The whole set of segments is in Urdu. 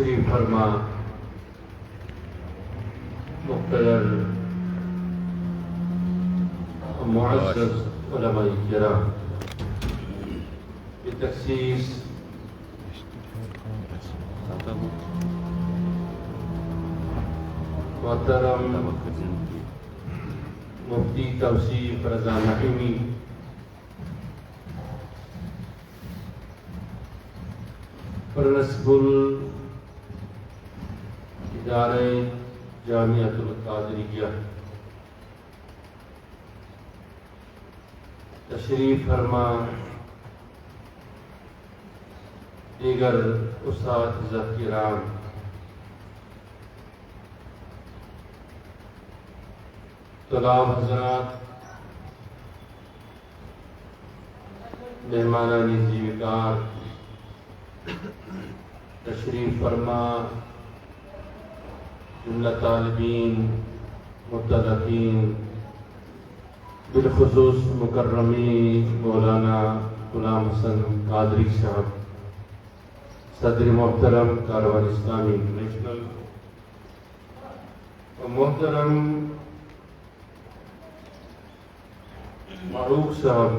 تشریف فرما مقتدر معزز علماء کرام، بتخصیص محترم مفتی توصیف رضا نعیمی، پرنسپل ادارہ جامعۃ القادریہ، تشریف فرما دیگر اساتذہ کرام، طلاب حضرات، مہمانان زیوکار، تشریف فرما جملہ طالبین، متدفین، بالخصوص مکرمی مولانا غلام حسن قادری صاحب، صدر محترم کاروان اسلامی انٹرنیشنل، اور محترم معروف صاحب،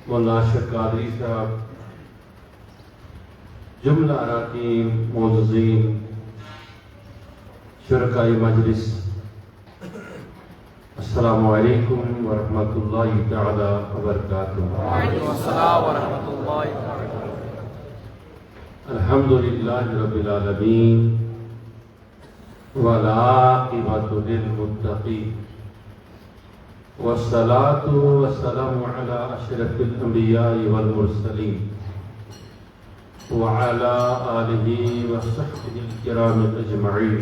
مولانا اشرف قادری صاحب، جملہ اراکین، معززین، شرکاء مجلس، السلام علیکم ورحمۃ اللہ تعالی وبرکاتہ۔ وعلیکم السلام ورحمۃ اللہ وبرکاتہ۔ الحمدللہ رب العالمین والعاقبۃ للمتقین، والصلاة والسلام على أشرف الأنبياء والمرسلين وعلى آله وصحبه الكرام أجمعين،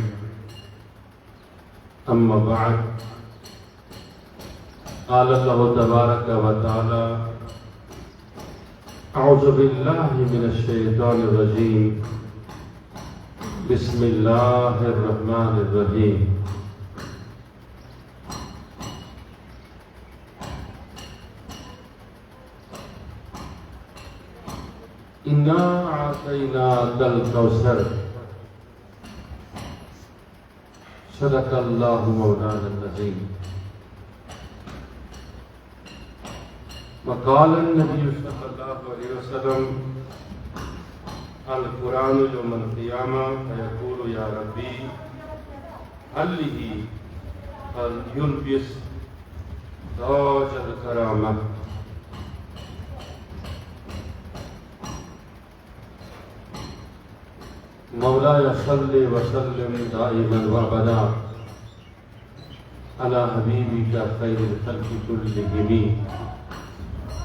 أما بعد، قال الله تبارك وتعالى: أعوذ بالله من الشيطان الرجيم، بسم الله الرحمن الرحيم، إِنَّا أَعْطَيْنَاكَ الْكَوْثَرَ، صدق الله مولانا العظيم۔ وقال النبي صلى الله عليه وسلم: القرآن يوم القيامة فيقول يا ربي هل لي فليلبس تاج الكرامة، مولاي صل وسلم دائما وابدا على حبيبك خير الخلق كلهم،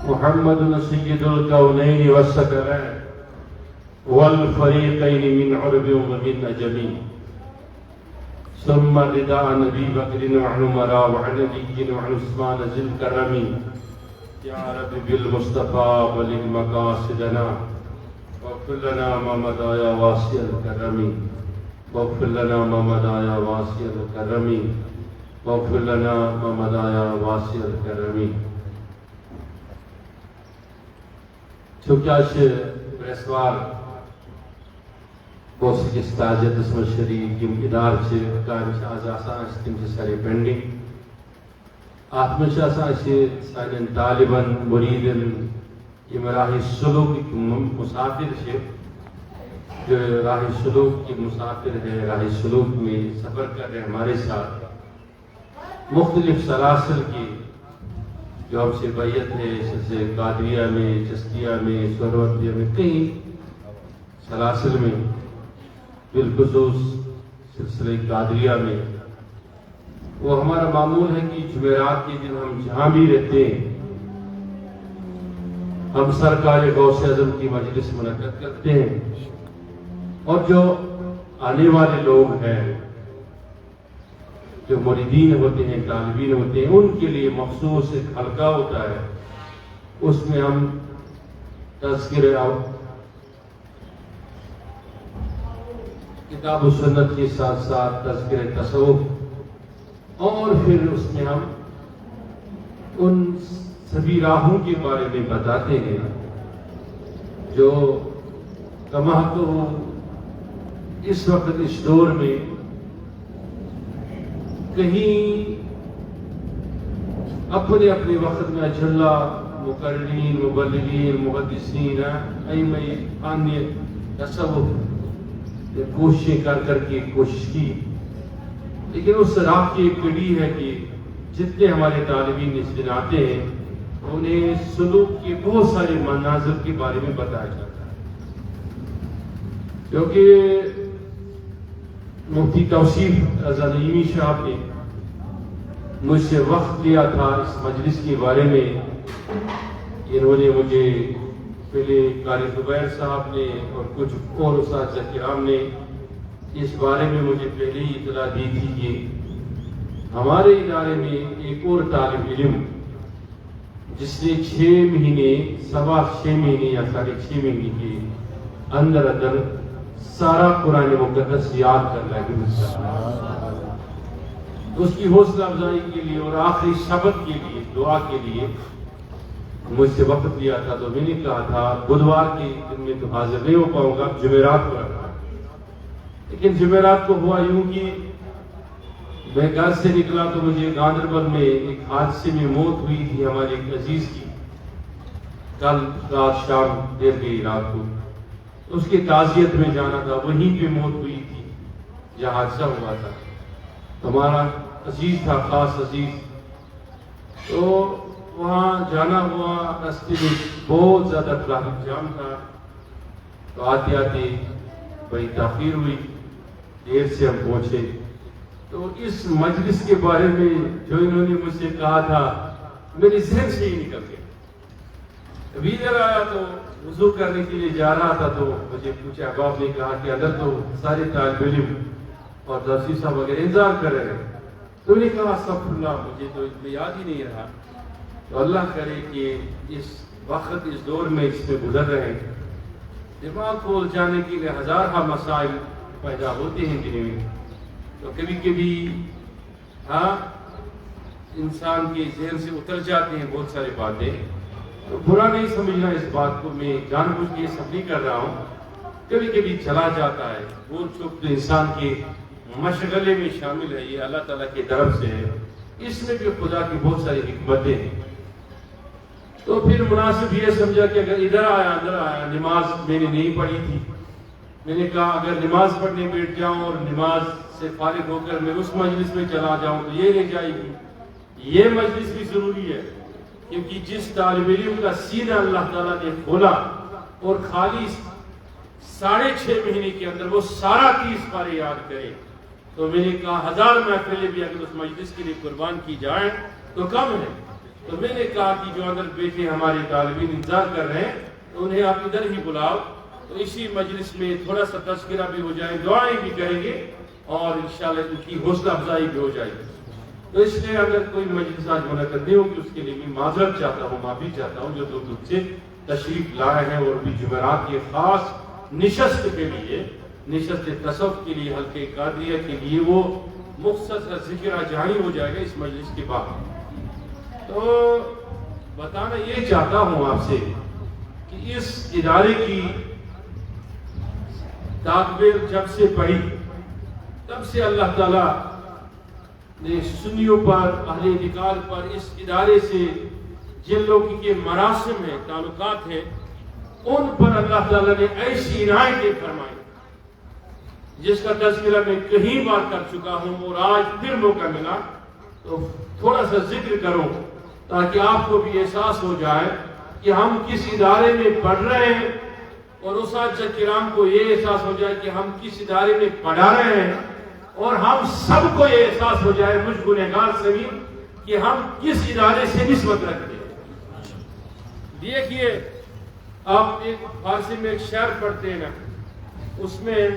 محمد سيد الكونين والثقلين والفريقين من عرب ومن عجم، ثم رداء نبي بكر وعن عمر وعن علي وعن عثمان ذي الكرم، يا رب بالمصطفى بلغ مقاصدنا، واغفر لنا ما مضى يا واسع الكرم، واغفر لنا ما مضى يا واسع الكرم، واغفر لنا ما مضى يا واسع الكرم۔ چونکہ پریسوار بوسی استاذیت اسم شریف یم ادارہ کام آز آسان تم سارے پینڈنگ، ات من سان طالبن مریدن یم راہ سلوک مسافر جو راہ سلوک کے مسافر ہے، راہ سلوک میں سفر کر رہے ہیں ہمارے ساتھ، مختلف سلاسل کی جو ہم سے بیعت ہے، جیسے قادریہ میں، چشتیہ میں، سہروردیہ میں، کئی سلاسل میں، بالخصوص سلسلہ قادریہ میں، وہ ہمارا معمول ہے کہ جمعرات کے دن ہم جہاں بھی رہتے ہیں ہم سرکار غوث اعظم کی مجلس منعقد کرتے ہیں، اور جو آنے والے لوگ ہیں، جو مریدین ہوتے ہیں، طالبین ہوتے ہیں، ان کے لیے مخصوص ایک حلقہ ہوتا ہے، اس میں ہم تذکرہ کتاب و سنت کے ساتھ ساتھ تذکرہ تصوف، اور پھر اس میں ہم ان سبھی راہوں کے بارے میں بتاتے ہیں جو کما تو اس وقت اس دور میں کہیں اپنے اپنے وقت میں اجلا مقررین مبلغین محدثین ائمہ آنیہ تصوف کوششیں کر کے کوشش کی، لیکن اس راہ کی ایک کڑی ہے کہ جتنے ہمارے طالبین اس دن آتے ہیں انہیں سلوک کے بہت سارے مناظر کے بارے میں بتایا جاتا ہے، کیونکہ مفتی توصیف رضا نعیمی صاحب نے مجھ سے وقت لیا تھا اس مجلس کے بارے میں۔ انہوں نے مجھے پہلے قاری زبیر صاحب نے اور کچھ اور اساتذہ کرام نے اس بارے میں مجھے پہلے ہی اطلاع دی تھی کہ ہمارے ادارے میں ایک اور طالب علم جس نے 6 مہینے 6.25 مہینے یا 6.5 مہینے کے اندر سارا قرآن مقدس یاد کر لیا، اس کی حوصلہ افزائی کے لیے اور آخری شبت کے لیے دعا کے لیے مجھ سے وقت لیا تھا۔ تو میں نے کہا تھا بدوار کے دن میں تو حاضر نہیں ہو پاؤں گا، جمعرات کو رکھا، لیکن جمعرات کو ہوا یوں کہ میں گھر سے نکلا تو مجھے گاندربل میں ایک حادثے میں موت ہوئی تھی ہمارے ایک عزیز کی، کل رات شام دیر گئی رات کو، اس کی تعزیت میں جانا تھا، وہیں پہ موت ہوئی تھی جہاں حادثہ ہوا تھا، ہمارا عزیز تھا، خاص عزیز، تو وہاں جانا ہوا، راستے میں بہت زیادہ ٹریفک جام تھا، تو آتے آتے بڑی تاخیر ہوئی، دیر سے ہم پہنچے۔ تو اس مجلس کے بارے میں جو انہوں نے مجھ سے کہا تھا میرے ذہن سے ہی نکل گیا۔ ابھی ادھر آیا تو وضو کرنے کے لیے جا رہا تھا تو مجھے پوچھا، باپ نے کہا کہ ادھر تو سارے طالب علم اور درسی صاحب وغیرہ انتظار کر رہے ہیں، تو نے کہا استغفر اللہ، مجھے تو اس میں یاد ہی نہیں رہا۔ تو اللہ کرے کہ اس وقت اس دور میں اس میں گزر رہے ہیں، دماغ کو الجھانے کے لیے ہزارہ مسائل پیدا ہوتے ہیں دنوں میں، تو کبھی کبھی انسان کے ذہن سے اتر جاتے ہیں بہت ساری باتیں، تو برا نہیں سمجھنا اس بات کو، میں جان بوجھ کے سب نہیں کر رہا ہوں، کبھی کبھی چلا جاتا ہے، وہ چپ تو انسان کے مشغلے میں شامل ہے، یہ اللہ تعالیٰ کی طرف سے ہے، اس میں بھی خدا کی بہت ساری حکمتیں ہیں۔ تو پھر مناسب یہ سمجھا کہ اگر ادھر آیا نماز میں نے نہیں پڑھی تھی، میں نے کہا اگر نماز پڑھنے بیٹھ جاؤں اور نماز سے فارغ ہو کر میں اس مجلس میں چلا جاؤں تو یہ رہ جائے گی۔ یہ مجلس بھی ضروری ہے، کیونکہ جس طالب علم کا سینہ اللہ تعالیٰ نے کھولا اور خالی 6.5 مہینے کے اندر وہ سارا 30 پارے یاد کرے، تو میں نے کہا 1000 محفلیں بھی اگر اس مجلس کے لیے قربان کی جائیں تو کم ہے۔ تو میں نے کہا کہ جو اندر بیٹھے ہمارے طالبین انتظار کر رہے ہیں تو انہیں آپ ادھر ہی بلاؤ، تو اسی مجلس میں تھوڑا سا تذکرہ بھی ہو جائے، دعائیں بھی کریں گے اور انشاءاللہ ان کی حوصلہ افزائی بھی ہو جائے گی۔ تو اس لیے اگر کوئی مجلس آج منعقد نہیں ہوگی اس کے لیے میں معذرت چاہتا ہوں، معافی چاہتا ہوں جو دور دور سے تشریف لائے ہیں، اور بھی جمعرات کے خاص نشست کے لیے، نشست تصوف کے لیے، حلقے قادریہ کے لیے وہ مختصر ذکر جاری ہو جائے گا اس مجلس کے بعد۔ تو بتانا یہ چاہتا ہوں آپ سے کہ اس ادارے کی تکبیر جب سے پڑھی تب سے اللہ تعالیٰ نے سنیوں پر، اہل اعتقاد پر، اس ادارے سے جن لوگوں کے مراسم ہیں، تعلقات ہیں، ان پر اللہ تعالیٰ نے ایسی عنایتیں فرمائی جس کا تذکرہ میں کہیں بار کر چکا ہوں، اور آج پھر موقع ملا تو تھوڑا سا ذکر کروں تاکہ آپ کو بھی احساس ہو جائے کہ ہم کس ادارے میں پڑھ رہے ہیں، اور اساتذہ کرام کو یہ احساس ہو جائے کہ ہم کس ادارے میں پڑھا رہے ہیں، اور ہم سب کو یہ احساس ہو جائے مجھ گنہگار سبھی کہ ہم کس ادارے سے نسبت رکھتے ہیں۔ دیکھیے آپ ایک فارسی میں ایک شعر پڑھتے ہیں نا، اس میں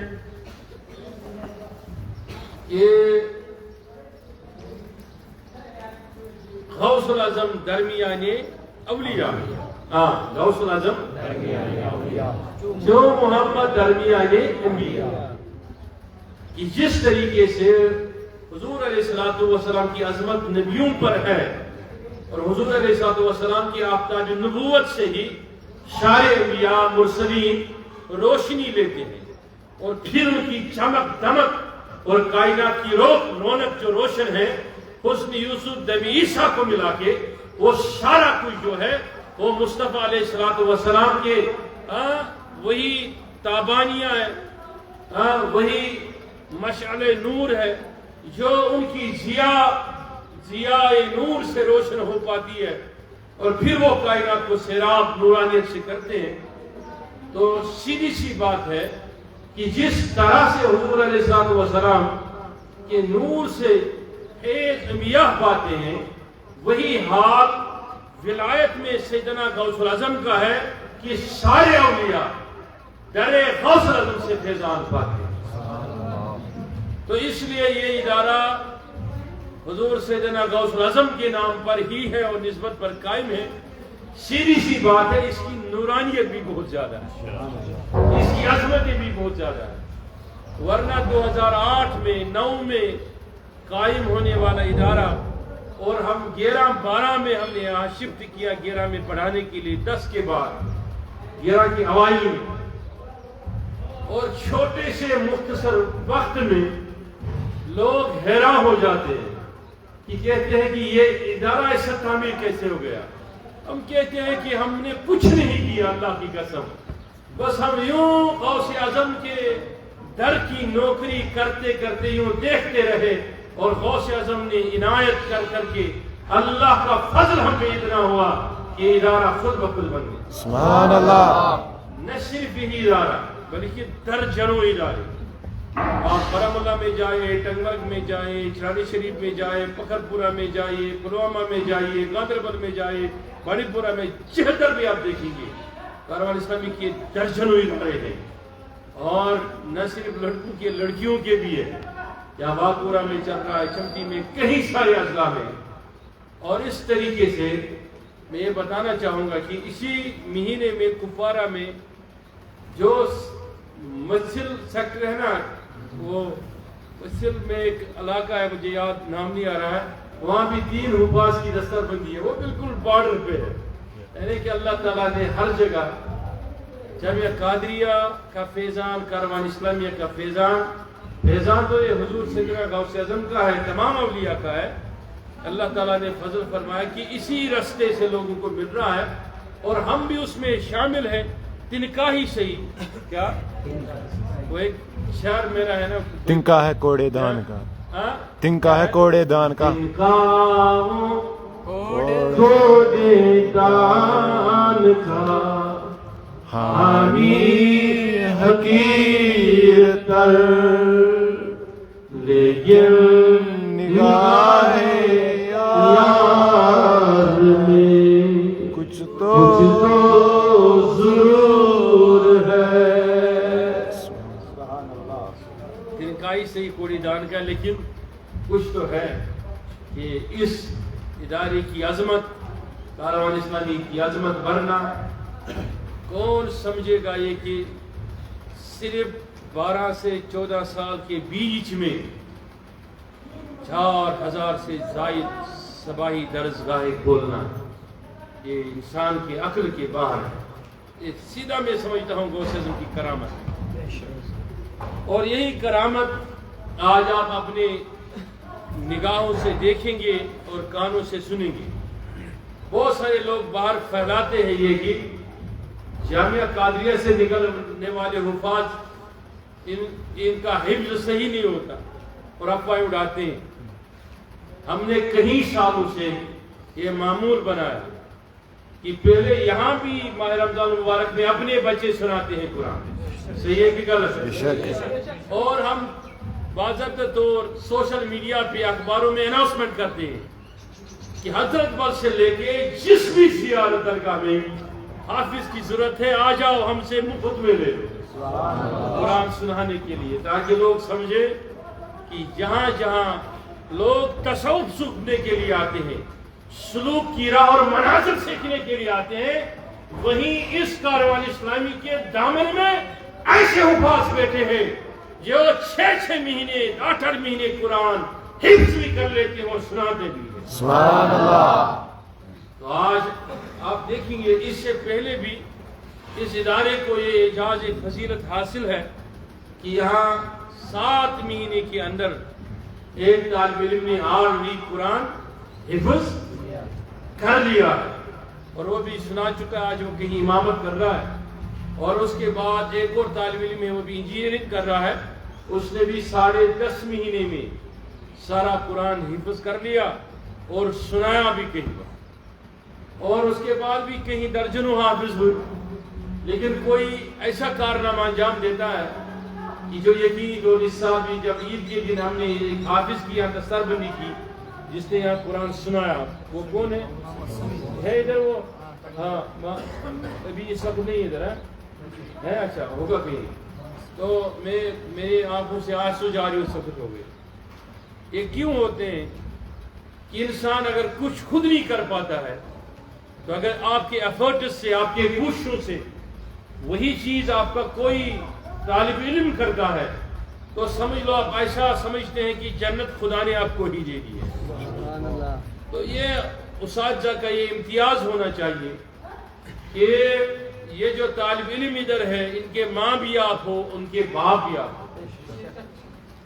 یہ غوث الاعظم درمیان اولیاء، غوث الاعظم جو محمد درمیان انبیاء، کہ جس طریقے سے حضور علیہ السلام کی عظمت نبیوں پر ہے، اور حضور علیہ السلام کی آفتاب نبوت سے ہی سارے انبیاء مرسلین روشنی لیتے ہیں اور پھر ان کی چمک دمک اور کائنات کی رونق جو روشن ہے حسن یوسف دم عیسیٰ کو ملا کے وہ سارا کچھ جو ہے وہ مصطفیٰ علیہ السلام کے وہی تابانیاں ہے، وہی مشعل نور ہے جو ان کی ضیاء نور سے روشن ہو پاتی ہے اور پھر وہ کائنات کو سیراب نورانیت سے کرتے ہیں۔ تو سیدھی سی بات ہے کہ جس طرح سے حضور علیہ السلام کے نور سے ایک میاہ پاتے ہیں وہی حال ولایت میں سیدنا غوث الاعظم کا ہے کہ سارے اولیاء در غوث الاعظم سے فیضان پاتے ہیں۔ تو اس لیے یہ ادارہ حضور سیدنا غوث الاعظم کے نام پر ہی ہے اور نسبت پر قائم ہے۔ سیدھی سی بات ہے، اس کی نورانیت بھی بہت زیادہ ہے، اس کی عظمتیں بھی بہت زیادہ ہے، ورنہ 2008 میں 9 میں قائم ہونے والا ادارہ اور ہم 11-12 میں ہم نے یہاں شفٹ کیا 11 میں پڑھانے کے لیے 10 کے بعد 11 کی اوائل میں، اور چھوٹے سے مختصر وقت میں لوگ حیران ہو جاتے ہیں کہ کہتے ہیں کہ یہ ادارہ ایسا تعمیر کیسے ہو گیا۔ ہم کہتے ہیں کہ ہم نے کچھ نہیں کیا اللہ کی قسم، بس ہم یوں غوث اعظم کے در کی نوکری کرتے کرتے یوں دیکھتے رہے اور غوث اعظم نے عنایت کر کے اللہ کا فضل ہم پہ اتنا ہوا کہ ادارہ خود بخود بن گیا۔ سبحان اللہ۔ نہ صرف یہی ادارہ بلکہ درجنوں ادارے، آپ برہم اللہ میں جائیں، ٹنگمرگ میں جائیں، چرانی شریف میں جائیں، پکھرپورہ میں جائیے، پلوامہ میں جائیے، گاندربل میں جائیں، بڑی پورہ میں، جہدر بھی آپ دیکھیں گے کاروان اسلامی کے درجنوں ادارے ہیں، اور نہ صرف لڑکوں کے لڑکیوں کے بھی ہے، یا باپورہ میں چل رہا ہے، چمٹی میں، کئی سارے اضلاع میں۔ اور اس طریقے سے میں یہ بتانا چاہوں گا کہ اسی مہینے میں کپوارہ میں جو مسل سیکٹر ہے نا، وہ مسل میں ایک علاقہ ہے، مجھے یاد نام نہیں آ رہا ہے، وہاں بھی 3 حفاظ کی دستر بندی ہے، وہ بالکل بارڈر پہ ہے، یعنی کہ اللہ تعالیٰ نے ہر جگہ جامعہ قادریہ کا فیضان، کاروان اسلامیہ کا فیضان تو یہ حضور سیدنا غوث اعظم کا ہے، تمام اولیاء کا ہے۔ اللہ تعالیٰ نے فضل فرمایا کہ اسی رستے سے لوگوں کو مل رہا ہے اور ہم بھی اس میں شامل ہیں۔ تنکا ہی صحیح، کیا وہ ایک شعر میرا ہے نا، تنکا ہے کوڑے دان کا، تنکا ہے کوڑے دان کا، کوڑے دان کا حامی حقیر تر، لیکن نگاہ یار میں کچھ تو ضرور ہے۔ تنکائی سے ہی کوڑی دان کا، لیکن کچھ تو ہے کہ اس ادارے کی عظمت، کاروان اسلامی کی عظمت، ورنہ کون سمجھے گا یہ کہ صرف 12 سے 14 سال کے بیچ میں 4000 سے زائد صباحی درسگاہیں کھولنا، یہ انسان کی عقل کے باہر ہے۔ یہ سیدھا میں سمجھتا ہوں غوث اعظم کی کرامت، اور یہی کرامت آج آپ اپنے نگاہوں سے دیکھیں گے اور کانوں سے سنیں گے۔ بہت سارے لوگ باہر پھیلاتے ہیں یہ کہ جامعہ قادریہ سے نکلنے والے حفاظ ان کا حفظ صحیح نہیں ہوتا اور افواہیں اڑاتے ہیں۔ ہم نے کئی سالوں سے یہ معمول بنایا کہ پہلے یہاں بھی ماہ رمضان المبارک میں اپنے بچے سناتے ہیں قرآن، صحیح ہے کہ غلط ہے؟ اور ہم باضابطہ طور سوشل میڈیا پہ، اخباروں میں اناؤنسمنٹ کرتے ہیں کہ حضرت بل سے لے کے جس بھی زیارت درگاہ میں حافظ کی ضرورت ہے آ جاؤ، ہم سے مفت میں لے لو قرآن سنانے کے لیے، تاکہ لوگ سمجھے کہ جہاں جہاں لوگ تصوف سیکھنے کے لیے آتے ہیں، سلوک کی راہ اور مناظر سیکھنے کے لیے آتے ہیں، وہیں اس کاروان اسلامی کے دامن میں ایسے حفاظ بیٹھے ہیں جو 6 مہینے 8 مہینے قرآن حفظ بھی کر لیتے ہیں اور سناتے بھی ہیں۔ سبحان اللہ۔ تو آج آپ دیکھیں گے، اس سے پہلے بھی اس ادارے کو یہ اعزاز فضیلت حاصل ہے کہ یہاں 7 مہینے کے اندر ایک طالب علم نے آلریڈی قرآن حفظ کر لیا ہے، اور وہ بھی سنا چکا ہے، آج وہ کہیں امامت کر رہا ہے. اور اس کے بعد ایک اور طالب علم ہے، وہ بھی انجینئرنگ کر رہا ہے، اس نے بھی 10.5 مہینے میں سارا قرآن حفظ کر لیا اور سنایا بھی کہیں بار، اور اس کے بعد بھی کہیں درجنوں حافظ ہوئے. لیکن کوئی ایسا کارنامہ انجام دیتا ہے کہ جو یقینی طور اس سال بھی جب عید کے دن ہم نے ایک حافظ کی یہاں دستار بندی کی جس نے یہاں قرآن سنایا. وہ کون ہے ادھر؟ وہ ہاں ابھی اس وقت نہیں ادھر ہے، اچھا ہوگا کہیں. تو میری آنکھوں سے آنسو جاری اس وقت ہو گئے. یہ کیوں ہوتے ہیں کہ انسان اگر کچھ خود نہیں کر پاتا ہے تو اگر آپ کے ایفرٹس سے، آپ کے کوششوں سے وہی چیز آپ کا کوئی طالب علم کرتا ہے تو سمجھ لو آپ ایسا سمجھتے ہیں کہ جنت خدا نے آپ کو ہی دے دی ہے. تو یہ اساتذہ کا یہ امتیاز ہونا چاہیے کہ یہ جو طالب علم ادھر ہے ان کے ماں بھی آپ ہو، ان کے باپ بھی آپ ہو،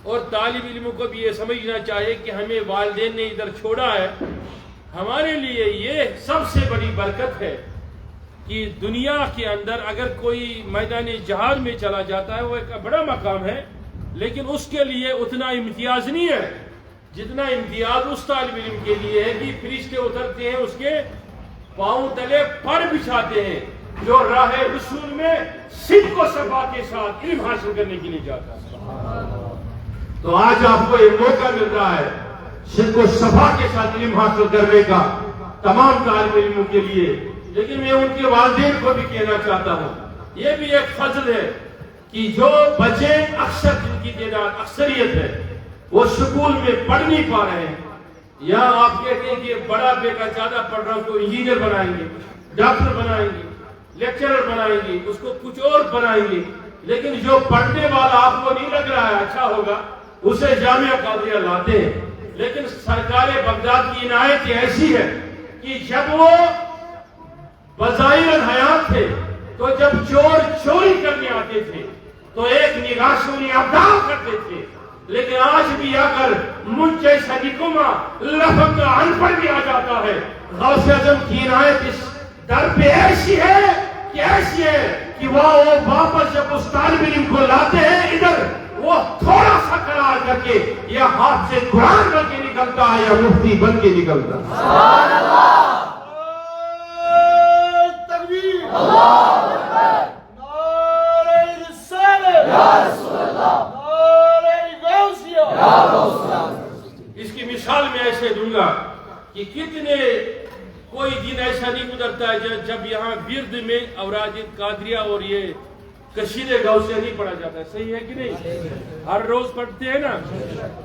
اور طالب علموں کو بھی یہ سمجھنا چاہیے کہ ہمیں والدین نے ادھر چھوڑا ہے. ہمارے لیے یہ سب سے بڑی برکت ہے کہ دنیا کے اندر اگر کوئی میدان جہاد میں چلا جاتا ہے وہ ایک بڑا مقام ہے، لیکن اس کے لیے اتنا امتیاز نہیں ہے جتنا امتیاز اس طالب علم کے لیے ہے کہ فرشتے اترتے ہیں اس کے پاؤں تلے پر بچھاتے ہیں جو راہ رسول میں صدق و صفا کے ساتھ علم حاصل کرنے کے لیے جاتا ہے. تو آج آپ کو ایک موقع مل رہا ہے صدق و صفا کے ساتھ علم حاصل کرنے کا تمام طالب علموں کے لیے. لیکن میں ان کے والدین کو بھی کہنا چاہتا ہوں، یہ بھی ایک فضل ہے کہ جو بچے اکثر جن کی تعداد اکثریت ہے وہ سکول میں پڑھ نہیں پا رہے ہیں، یا آپ کہتے ہیں کہ بڑا بیٹا زیادہ پڑھ رہا تو انجینئر بنائیں گے، ڈاکٹر بنائیں گے، لیکچرر بنائیں گے، اس کو کچھ اور بنائیں گے، لیکن جو پڑھنے والا آپ کو نہیں لگ رہا ہے اچھا ہوگا اسے جامعہ قادریہ لاتے ہیں. لیکن سرکار بغداد کی عنایت ایسی ہے کہ جب وہ بظاہر حیات تھے تو جب چور چوری کرنے آتے تھے تو ایک نگاہ سے انہیں ابدال کرتے تھے، لیکن آج بھی اگر مجھ جیسا نکما لفظ ان پڑھ بھی آ جاتا ہے، غوث اعظم کی عنایت اس در پہ ایسی ہے کہ وہ واپس جب اس طالب علم کو لاتے ہیں ادھر وہ تھوڑا سا قرار کر کے یا ہاتھ سے قرآن بن کے نکلتا ہے یا مفتی بن کے نکلتا ہے. سبحان اللہ، تکبیر، اللہ اکبر، نعرہ رسالت یا رسول اللہ، نعرہ غوثیہ یا غوثیہ. اس کی مثال میں ایسے دوں گا کہ کتنے کوئی دن ایسا نہیں گزرتا ہے جب یہاں ورد میں اوراد قادریہ اور یہ کشید غوثیہ نہیں پڑھا جاتا ہے. صحیح ہے کہ نہیں؟ ہر روز پڑھتے ہیں نا.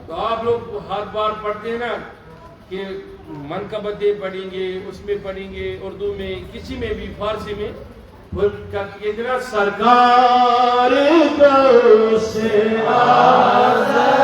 تو آپ لوگ ہر بار پڑھتے ہیں نا کہ منقبتیں پڑھیں گے، اس میں پڑھیں گے، اردو میں، کسی میں بھی، فارسی میں. اتنا سرکار غوث اعظم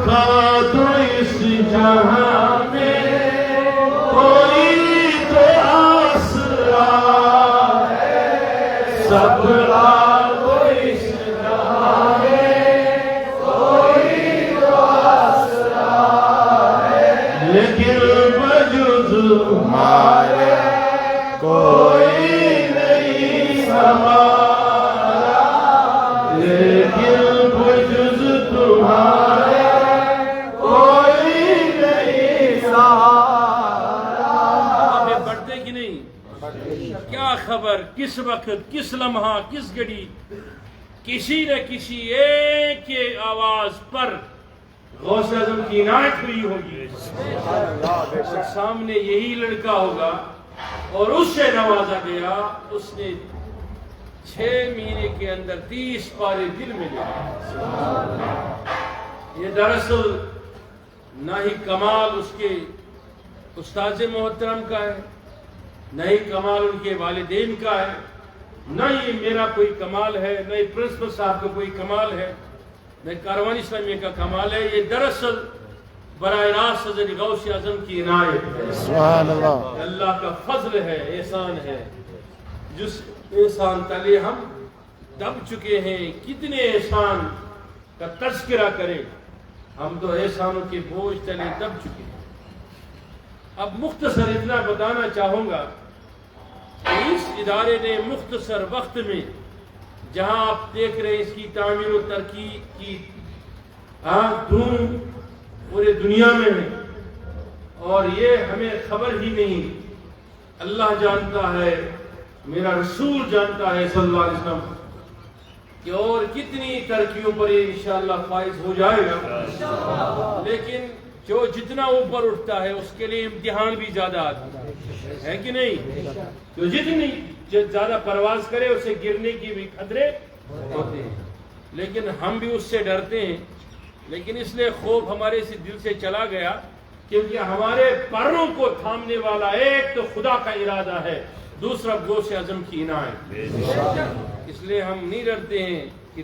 رکھا تو اس جہاں میں کوئی تو آسرا ہے، سب تو اس جہاں میں کوئی تو آسرا ہے، لیکن بجز ہمارے کوئی نہیں ہمارا، لیکن بجز تمہارے کوئی نہیں سہارا۔ آگے بڑھتے کہ نہیں؟ کیا خبر کس وقت، کس لمحہ، کس گھڑی کسی نہ کسی ایک کے آواز پر غوث اعظم کی عنایت ہوئی ہوگی، سامنے یہی لڑکا ہوگا اور اس سے نوازا گیا، اس نے 6 مہینے کے اندر 30 پارے دل میں لے لیا۔ یہ دراصل نہ ہی کمال اس کے استاذ محترم کا ہے، نہ ہی کمال ان کے والدین کا ہے، نہ ہی میرا کوئی کمال ہے، نہ ہی پرنسپل صاحب کا کوئی کمال ہے، نہ کاروان اسلامیہ کا کمال ہے۔ یہ دراصل براہ راست حضرت غوث اعظم کی عنایت ہے، سبحان اللہ، اللہ کا فضل ہے، احسان ہے، جس احسان تلے ہم دب چکے ہیں۔ کتنے احسان کا تذکرہ کریں، ہم تو احسانوں کے بوجھ تلے دب چکے ہیں۔ اب مختصر اتنا بتانا چاہوں گا کہ اس ادارے نے مختصر وقت میں، جہاں آپ دیکھ رہے ہیں اس کی تعمیر و ترقی کی دھوم پورے دنیا میں ہے، اور یہ ہمیں خبر ہی نہیں، اللہ جانتا ہے، میرا رسول جانتا ہے صلی اللہ علیہ وسلم کہ اور کتنی ترقیوں پر یہ انشاءاللہ فائز ہو جائے گا۔ لیکن جو جتنا اوپر اٹھتا ہے اس کے لیے امتحان بھی زیادہ آتا ہے کہ نہیں؟ جو جتنی زیادہ پرواز کرے اسے گرنے کی بھی خطرے ہوتے ہیں، لیکن ہم بھی اس سے ڈرتے ہیں، لیکن اس لیے خوف ہمارے سے دل سے چلا گیا، کیونکہ ہمارے پروں کو تھامنے والا ایک تو خدا کا ارادہ ہے، دوسرا غوث اعظم کی عنایت۔ اس لیے ہم نہیں ڈرتے ہیں کہ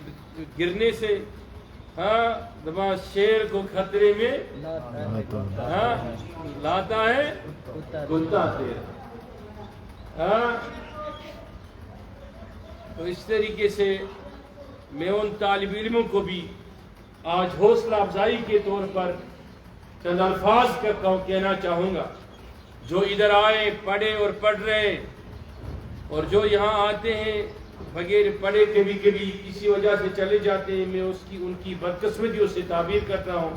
گرنے سے، دبا شیر کو خطرے میں لاتا ہے کتا تیرا۔ تو اس طریقے سے میں ان طالب علموں کو بھی آج حوصلہ افزائی کے طور پر چند الفاظ کا کہنا چاہوں گا، جو ادھر آئے، پڑھے اور پڑھ رہے، اور جو یہاں آتے ہیں بغیر پڑھے کبھی کبھی کسی وجہ سے چلے جاتے ہیں، میں ان کی بدقسمتیوں سے تعبیر کرتا ہوں،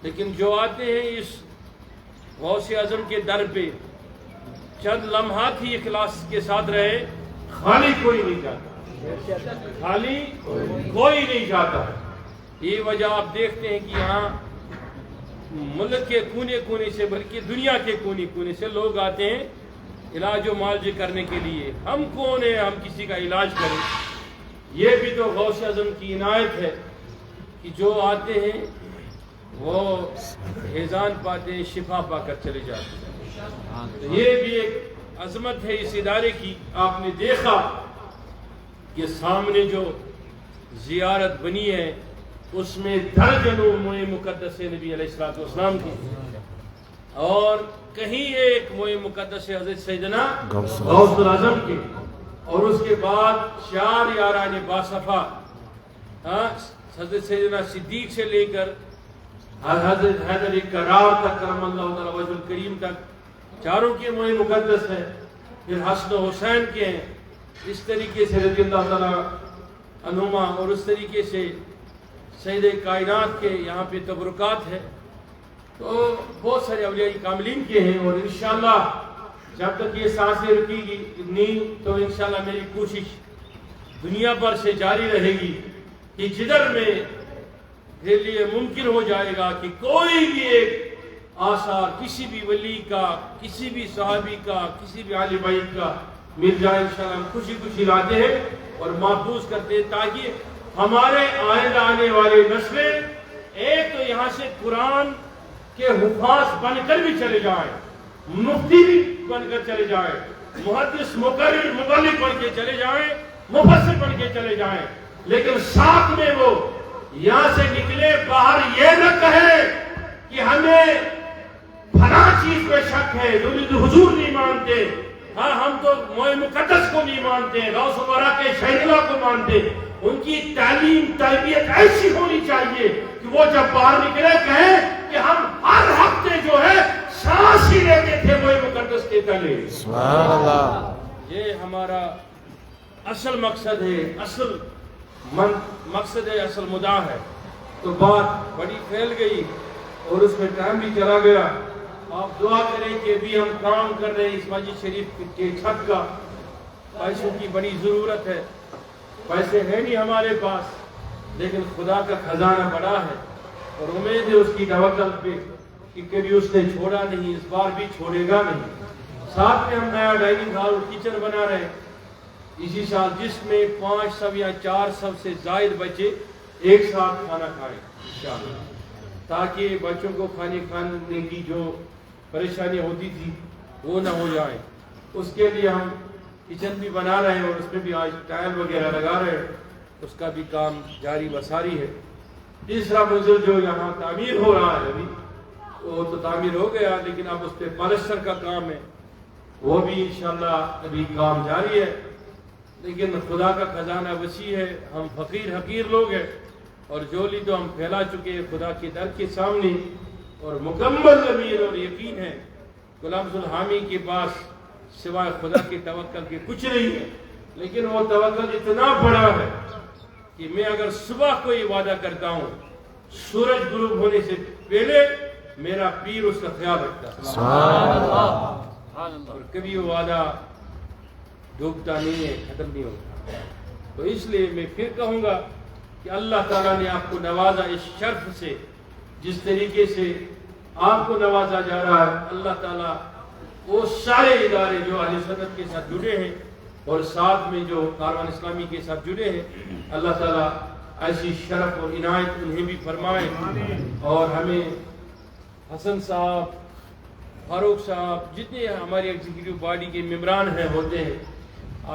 لیکن جو آتے ہیں اس غوث اعظم کے در پہ چند لمحات ہی اخلاص کے ساتھ رہے، خالی کوئی نہیں جاتا، خالی کوئی نہیں جاتا۔ یہ وجہ آپ دیکھتے ہیں کہ یہاں ملک کے کونے کونے سے، بلکہ دنیا کے کونے کونے سے لوگ آتے ہیں علاج و معالجے کرنے کے لیے۔ ہم کون ہیں ہم کسی کا علاج کریں؟ یہ بھی تو غوث اعظم کی عنایت ہے کہ جو آتے ہیں وہ حیضان پاتے ہیں، شفا پا کر چلے جاتے ہیں۔ یہ بھی ایک عظمت ہے اس ادارے کی۔ آپ نے دیکھا کہ سامنے جو زیارت بنی ہے اس میں درجنوں موئے مقدس نبی علیہ السلام کی، اور کہیں ایک موئے مقدس حضرت سیدنا غوث اعظم کی، اور اس کے بعد 4 یاران باصفا، حضرت سیدنا صدیق سے لے کر حضرت حیدر کرار تک، کرم اللہ تعالی وجہ الکریم تک، چاروں کے موئے مقدس ہیں۔ پھر حسن و حسین کے ہیں، اس طریقے سے رضی اللہ تعالی عنہما، اور اس طریقے سے سید کائنات کے یہاں پہ تبرکات ہے۔ تو بہت سارے اولیاء کاملین کے ہیں، اور انشاءاللہ جب تک یہ سانسیں رکے گی نہیں تو انشاءاللہ میری کوشش دنیا پر سے جاری رہے گی کہ جدھر میں میرے لیے ممکن ہو جائے گا کہ کوئی بھی ایک آثار کسی بھی ولی کا، کسی بھی صحابی کا، کسی بھی عالم بھائی کا مل جائے، انشاءاللہ ہم خوشی خوشی لاتے ہیں اور محفوظ کرتے ہیں، تاکہ ہمارے آئندہ آنے والی نسلیں ایک تو یہاں سے قرآن کے حفاظ بن کر بھی چلے جائیں، مفتی بھی بن کر چلے جائیں، محدث مقرر مبلغ بن کے چلے جائیں، مفسر بن کے چلے جائیں، لیکن ساتھ میں وہ یہاں سے نکلے باہر یہ نہ کہے کہ ہمیں فلاں چیز پہ شک ہے، حضور نہیں مانتے، ہاں ہم تو موئے مقدس کو نہیں مانتے، غوث وبرا کے شہنشاہ کو مانتے۔ ان کی تعلیم تربیت ایسی ہونی چاہیے کہ وہ جب باہر نکلے کہیں کہ ہم ہر ہفتے جو ہے سانس ہی لیتے تھے موئے مقدس کے تلے۔ سبحان اللہ۔ یہ ہمارا اصل مقصد ہے، اصل مقصد ہے، اصل مدعا ہے۔ تو بات بڑی پھیل گئی اور اس میں ٹائم بھی چلا گیا۔ آپ دعا کریں کہ ابھی ہم کام کر رہے ہیں اس مسجد شریف کے چھت کا، پیسوں کی بڑی ضرورت ہے، پیسے ہیں نہیں ہمارے پاس، لیکن خدا کا خزانہ بڑا ہے اور امید ہے اس کی توکل پہ کہ کبھی اس نے چھوڑا نہیں، اس بار بھی چھوڑے گا نہیں۔ ساتھ میں ہم نیا ڈائننگ ہال اور کچن بنا رہے ہیں اسی سال، جس میں 500 یا 400 سے زائد بچے ایک ساتھ کھانا کھائیں انشاءاللہ، تاکہ بچوں کو کھانے کی جو پریشانی ہوتی تھی وہ نہ ہو جائیں۔ اس کے لیے ہم کچن بھی بنا رہے ہیں اور اس میں بھی آج ٹائل وغیرہ لگا رہے ہیں، اس کا بھی کام جاری وساری ہے۔ تیسرا منزل جو یہاں تعمیر ہو رہا ہے ابھی، وہ تو تعمیر ہو گیا لیکن اب اس پہ پلسٹر کا کام ہے، وہ بھی انشاءاللہ ابھی کام جاری ہے۔ لیکن خدا کا خزانہ وسیع ہے، ہم فقیر حقیر لوگ ہیں اور جولی تو ہم پھیلا چکے ہیں خدا کے در کے سامنے، اور مکمل ضمیر اور یقین ہے غلام الحامی کے پاس سوائے خدا کی توکل کے کچھ نہیں ہے، لیکن وہ توکل اتنا بڑا ہے کہ میں اگر صبح کوئی وعدہ کرتا ہوں سورج غروب ہونے سے پہلے میرا پیر اس کا خیال رکھتا ہے، سبحان اللہ۔ اور کبھی وہ وعدہ ڈوبتا نہیں ہے، ختم نہیں ہوتا۔ تو اس لیے میں پھر کہوں گا کہ اللہ تعالیٰ نے آپ کو نوازا اس شرف سے، جس طریقے سے آپ کو نوازا جا رہا ہے۔ اللہ تعالیٰ وہ سارے ادارے جو اہل سنت کے ساتھ جڑے ہیں اور ساتھ میں جو کاروان اسلامی کے ساتھ جڑے ہیں، اللہ تعالیٰ ایسی شرف اور عنایت انہیں بھی فرمائے، اور ہمیں حسن صاحب، فاروق صاحب، جتنے ہماری ایگزیکٹو باڈی کے ممبران ہیں ہوتے ہیں،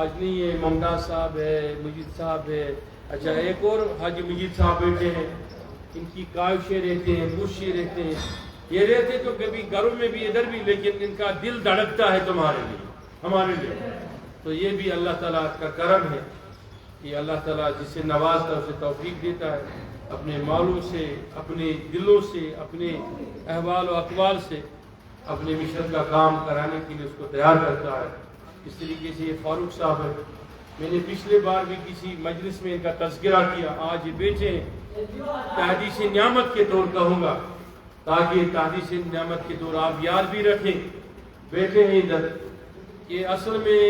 آج نہیں ہے، ممتاز صاحب ہے، مجید صاحب ہے، اچھا ایک اور حاجی مجید صاحب بیٹھے ہیں، ان کی کاوشیں رہتے ہیں، بوشیں رہتے ہیں، یہ رہتے تو کبھی گھروں میں بھی ادھر بھی، لیکن ان کا دل دھڑکتا ہے تمہارے لیے، ہمارے لیے۔ تو یہ بھی اللہ تعالیٰ کا کرم ہے کہ اللہ تعالیٰ جسے نوازتا ہے اسے توفیق دیتا ہے، اپنے مالوں سے، اپنے دلوں سے، اپنے احوال و اقوال سے اپنے مشن کا کام کرانے کے لیے اس کو تیار کرتا ہے۔ اس طریقے سے یہ فاروق صاحب ہے، میں نے پچھلے بار بھی کسی مجلس میں ان کا تذکرہ کیا، آج یہ بیٹھے ہیں، تحدیث نعمت کے طور کہوں گا، تاکہ تحدیث نعمت کے طور آپ یاد بھی رکھیں، بیٹھے ہیں ادھر۔ کہ اصل میں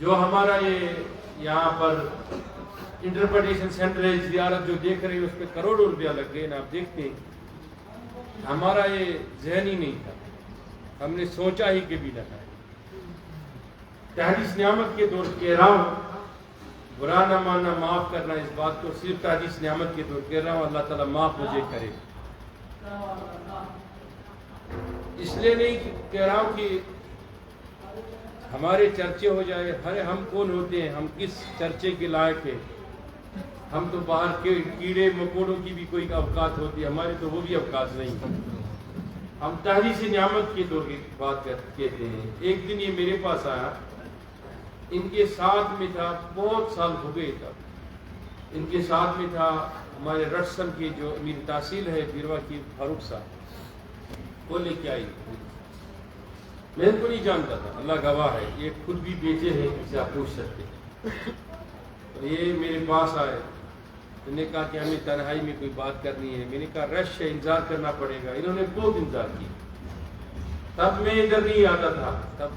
جو ہمارا یہ یہاں پر انٹرپریٹیشن سینٹر ہے، زیارت جو دیکھ رہے ہیں اس پہ کروڑوں روپیہ لگ گئے نا، آپ دیکھتے ہیں، ہمارا یہ ذہن ہی نہیں تھا، ہم نے سوچا ہی کبھی نہ تھا۔ تحدیث نعمت کے طور کہہ رہا ہوں، برا نہ ماننا، معاف کرنا، اس بات کو صرف تحدیث نعمت کے طور کہہ رہا ہوں، اللہ تعالیٰ معاف مجھے کرے۔ اس لیے نہیں کہہ رہا ہوں کہ ہمارے چرچے ہو جائے، ارے ہم کون ہوتے ہیں، ہم کس چرچے کے لائق ہیں، ہم تو باہر کے کیڑے مکوڑوں کی بھی کوئی اوقات ہوتی ہے، ہمارے تو وہ بھی اوقات نہیں۔ ہم تحدیث نعمت کے طور کی بات کہتے ہیں۔ ایک دن یہ میرے پاس آیا، ان کے ساتھ میں تھا، بہت سال ہو گئے تب، ان کے ساتھ میں تھا ہمارے رٹسن کی جو امیر تحصیل ہے بیروا کی، فاروق صاحب، وہ لے کے آئی، میں ان کو نہیں جانتا تھا، اللہ گواہ ہے، یہ خود بھی بیٹے ہیں، اسے آپ پوچھ سکتے ہیں۔ اور یہ میرے پاس آئے، انہوں نے کہا کہ ہمیں تنہائی میں کوئی بات کرنی ہے، میں نے کہا رش ہے، انتظار کرنا پڑے گا۔ انہوں نے بہت انتظار کیا، تب میں ادھر نہیں آتا تھا، تب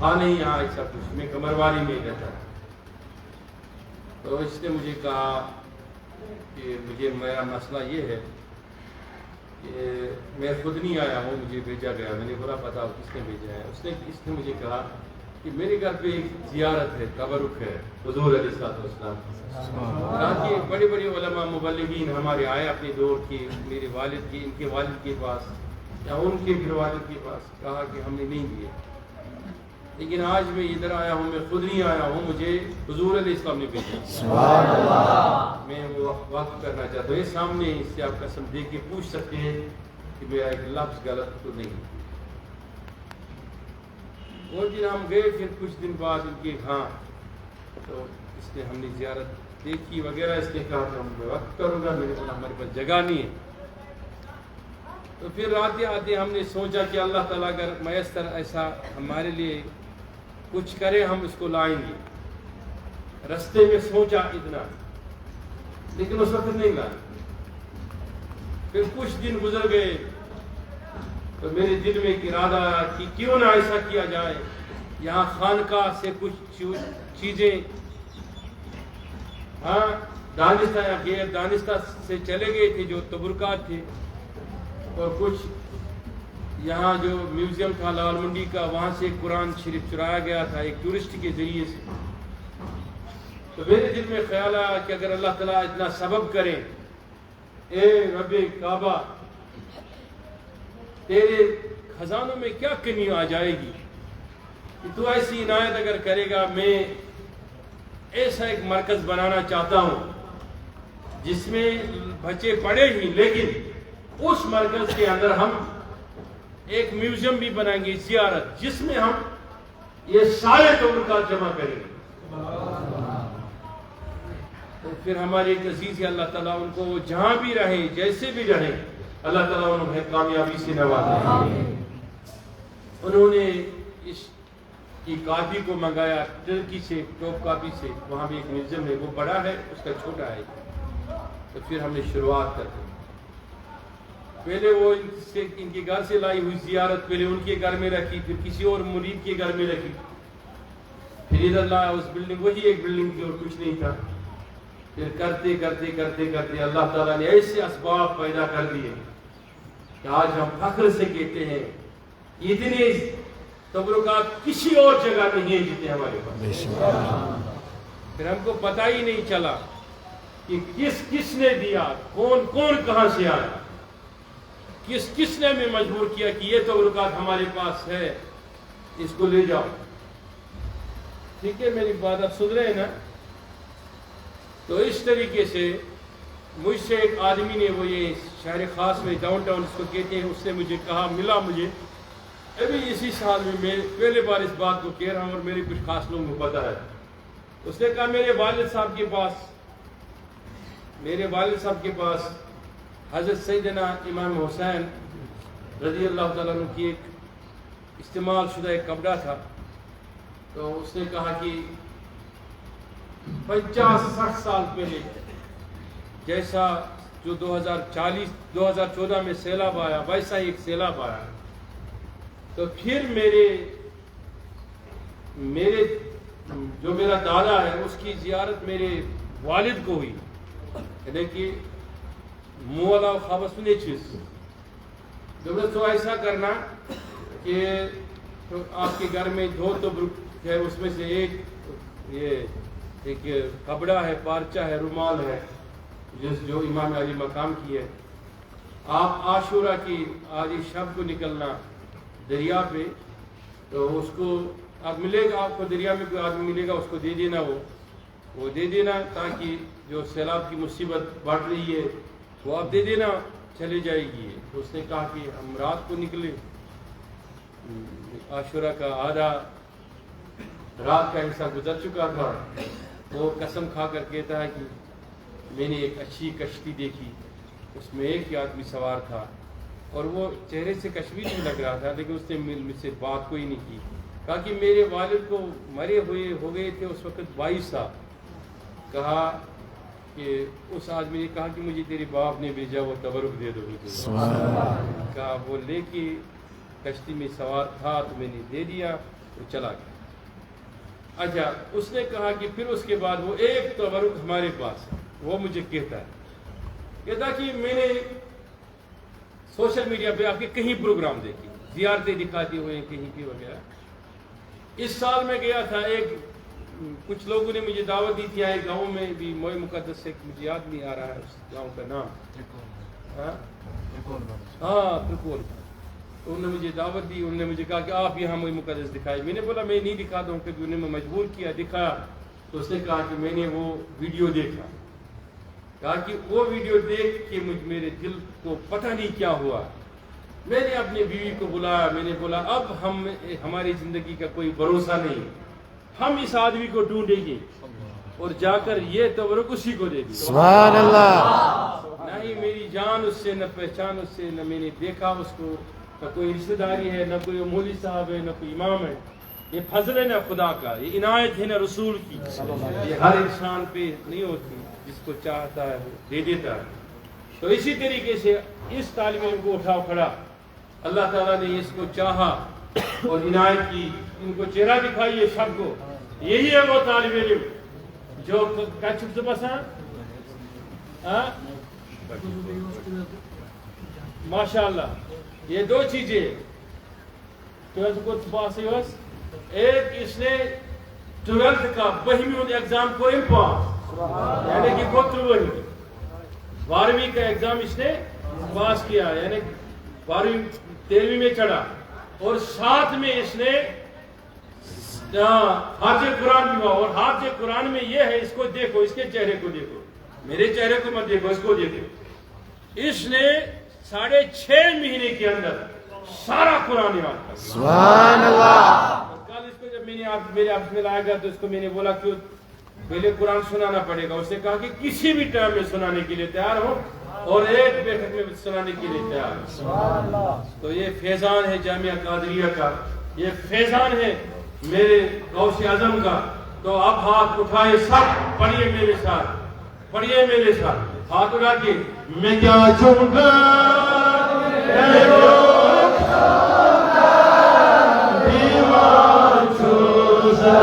نہیں یہاں ایسا کچھ، میں کمرواری میں رہتا تھا۔ تو اس نے مجھے کہا کہ مجھے میرا مسئلہ یہ ہے کہ میں خود نہیں آیا ہوں، مجھے بھیجا گیا۔ میں نے بولا پتا ہو کس نے بھیجا ہے؟ اس نے مجھے کہا کہ میرے گھر پہ ایک زیارت ہے، تبرک ہے حضور علیہ الصلوۃ والسلام۔ کہا کہ بڑے بڑے علماء مبلغین ہمارے آئے اپنے دور کے، میرے والد کے، ان کے والد کے پاس یا ان کے پھر والد کے پاس، کہا کہ ہم نے نہیں دیے، لیکن آج میں ادھر آیا ہوں، میں خود نہیں آیا ہوں، مجھے حضور علیہ السلام نے بھیجا۔ سبحان اللہ۔ میں وہ واقف کرنا چاہتا ہوں. یہ سامنے اس سے آپ قسم دے کے پوچھ سکتے ہیں کہ میرا ایک لفظ غلط تو نہیں. اور دن ہم گئے, پھر کچھ دن بعد ان کے ہاں تو اس نے ہم نے زیارت دیکھی وغیرہ. اس نے کہا کہ میں وقت کروں گا, میں نے بولا ہمارے پاس جگہ نہیں ہے. تو پھر آتے آتے ہم نے سوچا کہ اللہ تعالیٰ اگر میسر ایسا ہمارے لیے کچھ کرے ہم اس کو لائیں گے. رستے میں سوچا اتنا, لیکن اس وقت نہیں لائے. پھر کچھ دن گزر گئے تو میرے دل میں ایک ارادہ آیا کہ کیوں نہ ایسا کیا جائے, یہاں خانقاہ سے کچھ چیزیں ہاں دانستہ یا غیر دانستہ سے چلے گئے تھے جو تبرکات تھے, اور کچھ یہاں جو میوزیم تھا لال منڈی کا وہاں سے قرآن شریف چرایا گیا تھا ایک ٹورسٹ کے ذریعے سے. تو میرے دل میں خیال آیا کہ اگر اللہ تعالیٰ اتنا سبب کرے, اے رب کعبہ تیرے خزانوں میں کیا کمی آ جائے گی کہ تو ایسی عنایت اگر کرے گا. میں ایسا ایک مرکز بنانا چاہتا ہوں جس میں بچے پڑھے ہی, لیکن اس مرکز کے اندر ہم ایک میوزیم بھی بنائیں گے زیارت, جس میں ہم یہ سارے تبرکات جمع کریں گے. تو پھر ہمارے ایک عزیز ہے, اللہ تعالیٰ ان کو جہاں بھی رہیں جیسے بھی رہیں اللہ تعالیٰ انہیں کامیابی سے نوازے. انہوں نے اس کی کاپی کو منگایا ترکی سے, ٹاپ کاپی سے. وہاں بھی ایک میوزیم ہے, وہ بڑا ہے, اس کا چھوٹا ہے. تو پھر ہم نے شروعات کر دی. پہلے وہ ان کے گھر سے لائی ہوئی زیارت پہلے ان کے گھر میں رکھی, پھر کسی اور مرید کے گھر میں رکھی, پھر ادھر لایا اس بلڈنگ, وہی ایک بلڈنگ تھی اور کچھ نہیں تھا. پھر کرتے کرتے کرتے کرتے اللہ تعالیٰ نے ایسے اسباب پیدا کر دیے کہ آج ہم فخر سے کہتے ہیں اتنے تبرکات کسی اور جگہ نہیں ہیں جتنے ہمارے پاس. پھر ہم کو پتہ ہی نہیں چلا کہ کس نے دیا, کون کہاں سے آیا, کس نے ہمیں مجبور کیا کہ یہ تبرکات ہمارے پاس ہے, اس کو لے جاؤ. ٹھیک ہے, میری بات آپ سن رہے ہیں نا. تو اس طریقے سے مجھ سے ایک آدمی نے, وہ یہ شہر خاص میں ڈاؤن ٹاؤن اس کو کہتے ہیں, اس نے مجھے کہا, ملا مجھے ابھی اسی سال میں پہلے بار اس بات کو کہہ رہا ہوں اور میرے کچھ خاص لوگوں کو پتہ ہے. اس نے کہا میرے والد صاحب کے پاس حضرت سیدنا امام حسین رضی اللہ تعالیٰ عنہ کی ایک استعمال شدہ ایک کپڑا تھا. تو اس نے کہا کہ 50-60 سال پہلے جیسا جو 2014 میں سیلاب آیا ویسا ایک سیلاب آیا. تو پھر میرے جو میرا دادا ہے اس کی زیارت میرے والد کو ہوئی, یعنی کہ مولا خواب سنے چیز تو ایسا کرنا کہ آپ کے گھر میں 2 تبرک ہے, اس میں سے ایک کپڑا ہے, پارچہ ہے, رومال ہے جو امام علی مقام کی ہے. آپ عاشورہ کی آج شب کو نکلنا دریا پہ, تو اس کو آپ ملے گا, آپ کو دریا میں کوئی آدمی ملے گا, اس کو دے دینا, وہ دے دینا, تاکہ جو سیلاب کی مصیبت بڑھ رہی ہے وہ آپ دے دینا, چلے جائے گی. تو اس نے کہا کہ ہم رات کو نکلے, عاشورہ کا آدھا رات کا حصہ گزر چکا تھا. وہ قسم کھا کر کہتا ہے کہ میں نے ایک اچھی کشتی دیکھی, اس میں ایک ہی آدمی سوار تھا, اور وہ چہرے سے کشمیر میں لگ رہا تھا, لیکن اس نے مجھ سے بات کوئی نہیں کی. کہا کہ میرے والد کو مرے ہوئے ہو گئے تھے اس وقت 22 سال. کہا کہ اس آدمی نے کہا کہ مجھے تیرے باپ نے بھیجا, وہ تبرک دے دو. کہا وہ لے کے کشتی میں سوار تھا تو میں نے دے دیا, وہ چلا گیا. اچھا, اس نے کہا کہ پھر اس کے بعد وہ ایک تبرک ہمارے پاس ہے, وہ مجھے کہتا کہ میں نے سوشل میڈیا پہ آپ کے کہیں پروگرام دیکھی, زیارتیں دکھاتے ہوئے کہیں پہ وغیرہ. اس سال میں گیا تھا, کچھ لوگوں نے مجھے دعوت دی تھی, آئے گاؤں میں بھی موئے مقدس سے, مجھے یاد نہیں آ رہا ہے اس گاؤں کا نام, ہاں ترکول. تو انہوں نے مجھے دعوت دی, انہوں نے مجھے کہا کہ آپ یہاں موئے مقدس دکھائے. میں نے بولا میں نہیں دکھاتا ہوں, کیونکہ انہوں نے مجبور کیا, دکھایا. تو اس نے کہا کہ میں نے وہ ویڈیو دیکھا, کہا کہ وہ ویڈیو دیکھ کے میرے دل کو پتہ نہیں کیا ہوا. میں نے اپنی بیوی کو بلایا, میں نے بولا اب ہماری زندگی کا کوئی بھروسہ نہیں, ہم اس آدمی کو ڈھونڈیں گے اور جا کر یہ تبرک اسی کو دے دی. سبحان اللہ. نہ ہی میری جان اس سے, نہ پہچان اس سے, نہ میں نے دیکھا اس کو, نہ کوئی رشتہ داری ہے, نہ کوئی مولوی صاحب ہے, نہ کوئی امام ہے. یہ فضل ہے نا خدا کا, یہ عنایت ہے نا رسول کی. یہ ہر انسان پہ نہیں ہوتی, جس کو چاہتا ہے وہ دے دیتا ہے. تو اسی طریقے سے اس طالب علم کو اٹھا کھڑا, اللہ تعالیٰ نے اس کو چاہا اور عنایت کی. ان کو چہرہ دکھائیے سب کو. یہی ہے وہ طالب علم جو کچھ پسند ماشاء اللہ. یہ دو چیزیں ایک, اس نے 12th کا 12ویں ایگزام کو پاس, یعنی کہ 12ویں کا ایگزام اس نے پاس کیا, یعنی 12ویں 13ویں میں چڑھا. اور ساتھ میں اس نے حافظ قرآن بھی ہوا. اور حافظ قرآن میں یہ ہے, اس کو دیکھو, اس کے چہرے کو دیکھو, میرے چہرے کو مت دیکھو, اس کو دیکھو. اس نے 6.5 مہینے کے اندر سارا قرآن یاد کر. سبحان اللہ. کل اس کو جب میں نے میرے آفس میں لایا گیا تو اس کو میں نے بولا کہ پہلے قرآن سنانا پڑے گا. اس نے کہا کہ کسی بھی ٹائم میں سنانے کے لیے تیار ہو اور ایک بیٹھک میں سنانے کے لیے تیار ہو. تو یہ فیضان ہے جامعہ قادریہ کا, یہ فیضان ہے میرے غوث اعظم کا. تو اب ہاتھ اٹھائے سب, پڑھیے میرے ساتھ, پڑھیے میرے ساتھ, ہاتھ اٹھا کے. میں کیا چونگا دیوان چوزا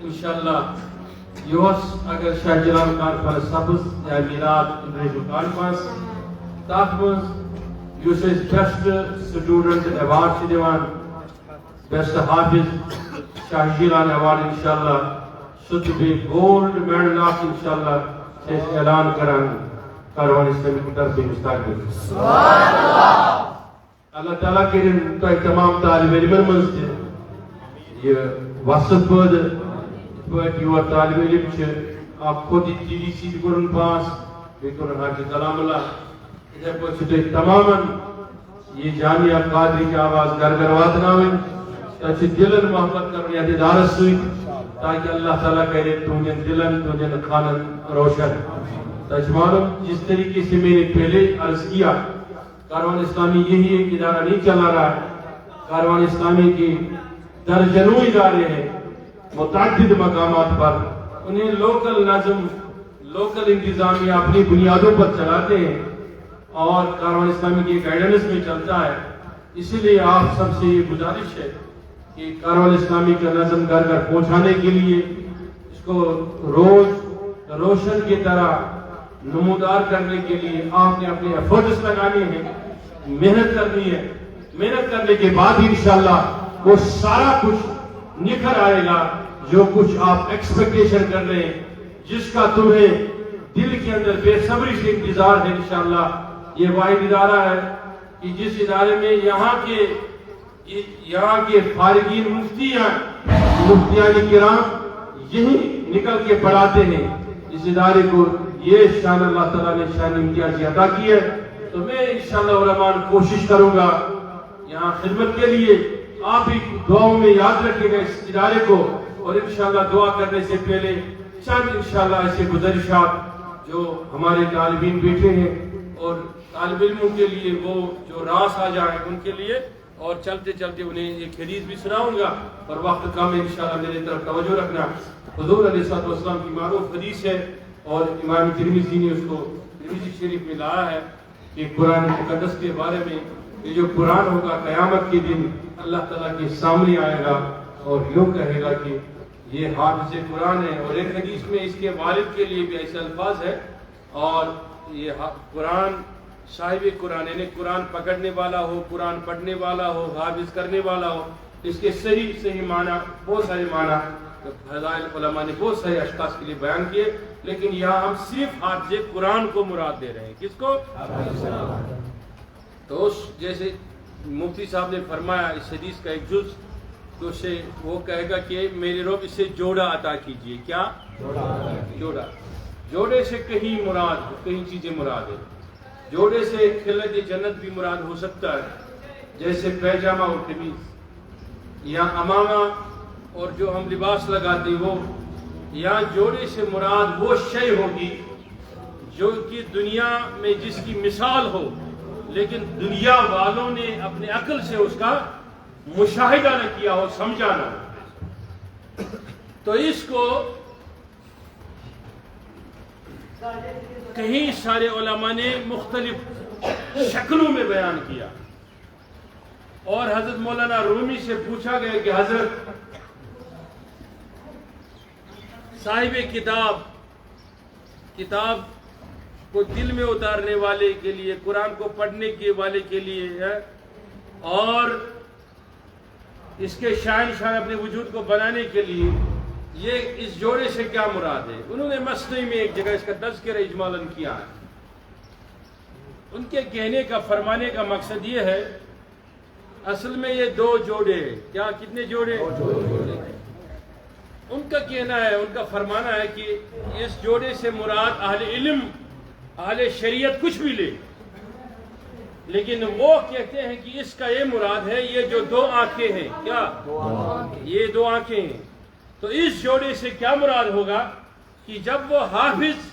انشاءاللہ یہ اگر شاہ جلال کانفرنس سپز یا میلاد انٹرنیشنل کانفرنس تک مز بیسٹ سٹوڈنٹ ایوارڈ دان بیسٹ حافظ شاہ جلال ایوارڈ انشاءاللہ سہ گولڈ میڈل اخ انشاءاللہ اعلان کروان اسلامک طرف مستقبل. اللہ تعالیٰ کرن تہ تمام طالب علمن مز یہ وصف پٲدٕ یور طالب علم خود TDC کورن پاس, بیٚیہِ کوٚرُن حافظ کلام اللہ, ادھر پہ تماما یہ جامعہ قادری کی آواز گھر گھر واتناویں تاکہ دلن محبت کرنے یا دیدارت سوئی تاکہ اللہ تعالیٰ کہے تجھے دلن تجھے خانن روشن تاکہ معلوم جس طریقے سے میں نے پہلے عرض کیا کاروان اسلامی یہی ایک ادارہ نہیں چلا رہا ہے. کاروان اسلامی کی درجنوں ادارے ہیں متعدد مقامات پر. انہیں لوکل نظم لوکل انتظامیہ اپنی بنیادوں پر چلاتے ہیں اور کاروان اسلامی کی گائیڈنس میں چلتا ہے. اسی لیے آپ سب سے یہ گزارش ہے کہ کاروان اسلامی کا نظم گھر گھر پہنچانے کے لیے اس کو روز روشن کی طرح نمودار کرنے کے لیے آپ نے اپنے ایفرٹس لگانے ہیں, محنت کرنی ہے. محنت کرنے کے بعد انشاءاللہ وہ سارا کچھ نکھر آئے گا جو کچھ آپ ایکسپیکٹیشن کر رہے ہیں, جس کا تمہیں دل کے اندر بے صبری سے انتظار ہے. انشاءاللہ یہ واحد ادارہ ہے کہ جس ادارے میں یہاں کے فارغین مفتیان کرام یہی نکل کے پڑھاتے ہیں. اس ادارے کو یہ شان اللہ تعالیٰ نے شان امتیازی عطا کی ہے. تو میں انشاءاللہ علماء کوشش کروں گا یہاں خدمت کے لیے. آپ بھی دعاؤں میں یاد رکھیں گا اس ادارے کو, اور انشاءاللہ دعا کرنے سے پہلے چند انشاءاللہ ایسے گزارشات جو ہمارے طالبین بیٹھے ہیں اور طالب علموں کے لیے وہ جو راس آ جائیں ان کے لیے, اور چلتے چلتے انہیں ایک حدیث بھی سناؤں گا. اور وقت کم ہے انشاءاللہ میرے طرف توجہ رکھنا. حضور علیہ السلام کی معروف حدیث ہے اور امام ترمذی نے اس کو ترمذی شریف میں لایا ہے کہ قرآن مقدس کے بارے میں یہ جو قرآن ہوگا قیامت کے دن اللہ تعالیٰ کے سامنے آئے گا اور یوں کہے گا کہ یہ حافظ قرآن ہے. اور ایک حدیث میں اس کے والد کے لیے بھی ایسے الفاظ ہے, اور یہ قرآن صاحب قرآن یعنی قرآن پکڑنے والا ہو, قرآن پڑھنے والا ہو, حافظ کرنے والا ہو. اس کے صحیح معنی بہت سارے معنی فضائل علماء نے بہت سارے اشخاص کے لیے بیان کیے, لیکن یہاں ہم صرف حافظ قرآن کو مراد دے رہے ہیں. کس کو؟ تو اس جیسے مفتی صاحب نے فرمایا اس حدیث کا ایک جز, تو اسے وہ کہے گا کہ میرے رب اسے جوڑا عطا کیجئے. کیا جوڑا؟ جوڑے سے کہیں چیزیں مراد ہے. جوڑے سے خلعت جنت بھی مراد ہو سکتا ہے, جیسے پیجامہ اور قمیض, یا امامہ اور جو ہم لباس لگاتے وہ. یا جوڑے سے مراد وہ شے ہوگی جو کہ دنیا میں جس کی مثال ہو, لیکن دنیا والوں نے اپنے عقل سے اس کا مشاہدہ نہ کیا ہو, سمجھا نہ. تو اس کو کہیں سارے علماء نے مختلف شکلوں میں بیان کیا. اور حضرت مولانا رومی سے پوچھا گیا کہ حضرت صاحب کتاب کو دل میں اتارنے والے کے لیے, قرآن کو پڑھنے کے والے کے لیے ہے, اور اس کے شان اپنے وجود کو بنانے کے لیے یہ اس جوڑے سے کیا مراد ہے؟ انہوں نے مسنوی میں ایک جگہ اس کا تذکرہ اجمالاً کیا ہے. ان کے کہنے کا فرمانے کا مقصد یہ ہے اصل میں یہ دو جوڑے ہیں. کیا کتنے جوڑے؟ ان کا کہنا ہے, ان کا فرمانا ہے کہ اس جوڑے سے مراد اہل علم اہل شریعت کچھ بھی لے, لیکن وہ کہتے ہیں کہ اس کا یہ مراد ہے یہ جو دو آنکھیں ہیں. کیا؟ یہ دو آنکھیں ہیں. تو اس جوڑے سے کیا مراد ہوگا کہ جب وہ حافظ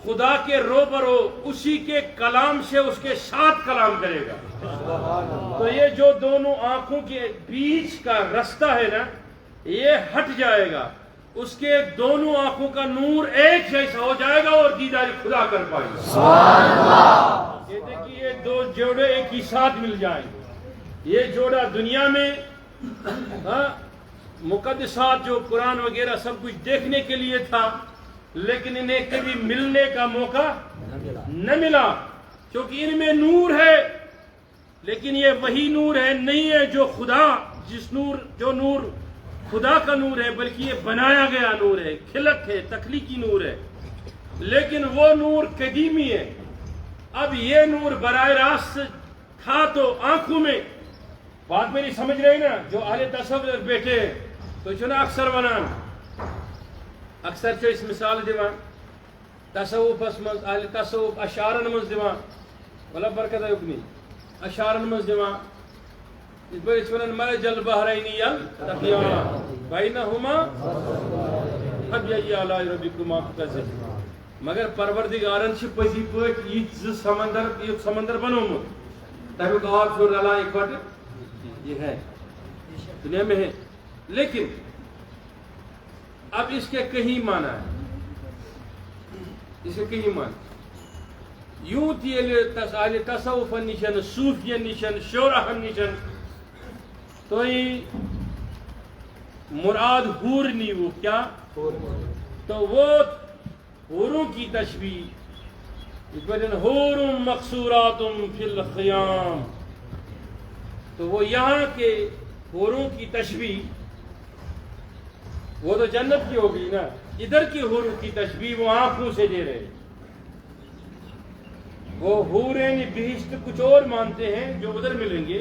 خدا کے روبرو اسی کے کلام سے اس کے ساتھ کلام کرے گا, تو یہ جو دونوں آنکھوں کے بیچ کا رستہ ہے نا یہ ہٹ جائے گا, اس کے دونوں آنکھوں کا نور ایک جیسا ہو جائے گا اور دیدار خدا کر پائے گا. سبحان اللہ. کہتے کہ یہ دو جوڑے ایک ہی ساتھ مل جائیں گے. یہ جوڑا دنیا میں مقدسات جو قرآن وغیرہ سب کچھ دیکھنے کے لیے تھا, لیکن انہیں کبھی ملنے کا موقع نہ ملا, کیونکہ ان میں نور ہے, لیکن یہ وہی نور ہے نہیں ہے جو خدا جو نور خدا کا نور ہے, بلکہ یہ بنایا گیا نور ہے, خلقت ہے, تخلیقی نور ہے, لیکن وہ نور قدیمی ہے. اب یہ نور براہ راست تھا تو آنکھوں میں, بات میری سمجھ رہے نا, جو اہل تصوف بیٹھے ہیں تو چنا اکثر ونان اکثر چو اس مثال دیوان تصوف اہل تصوف اشعارن مز دیوان ولا برکت یکنی اشارن مز دِوان یِتھ پٲٹھۍ چھِ وَنان مرج البحرین یلتقیان بینہما فبأی آلاء ربکما تکذبان مگر پروردگارن چھِ پٔزی پٲٹھۍ یِتھ زٕ سمندر یُتھ سمندر بنومُت تمیُک آب چھُ رلان اِکوٹہٕ یہ ہے دنیا میں ہے لیکن اب اس کے کہیں معنی ہے اس کے کہیں معنی یوں تھی تصوف نشن صوفی نشن شورہ نشن تو مراد حور نہیں وہ کیا تو وہ حوروں کی تشبیہ حور مقصورات فی الخیام تو وہ یہاں کے حوروں کی تشبیہ وہ تو جنت کی ہوگی نا ادھر کی حوروں کی تشبیہ وہ آنکھوں سے دے رہے وہ حورین بہشت کچھ اور مانتے ہیں جو ادھر ملیں گے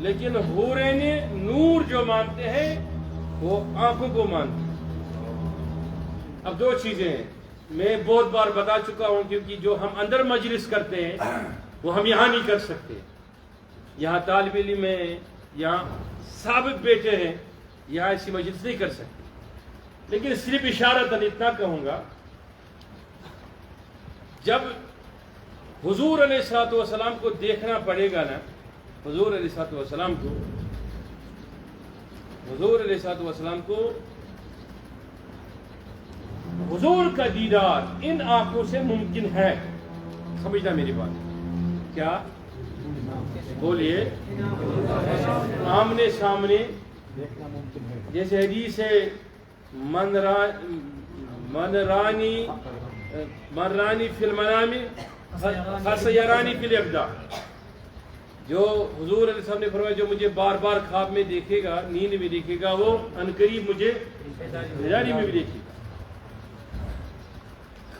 لیکن حورین نور جو مانتے ہیں وہ آنکھوں کو مانتے ہیں. اب دو چیزیں ہیں میں بہت بار بتا چکا ہوں کیونکہ جو ہم اندر مجلس کرتے ہیں وہ ہم یہاں نہیں کر سکتے. یہاں طالب علم ہیں یہاں ثابت بیٹے ہیں یہاں ایسی مجلس نہیں کر سکتے لیکن صرف اشارتاً اتنا کہوں گا جب حضور علیہ الصلوۃ والسلام کو دیکھنا پڑے گا نا حضور علیہ الصلوۃ والسلام کو حضور کا دیدار ان آنکھوں سے ممکن ہے. سمجھنا میری بات کیا بولیے آمنے سامنے جیسے حدیث ہے من رانی فی المنام فسیرانی فی الیقظہ جو حضور علیہ السلام نے فرمایا جو مجھے بار بار خواب میں دیکھے گا نیند میں دیکھے گا وہ عنقریب مجھے بیداری میں بھی دیکھے گا.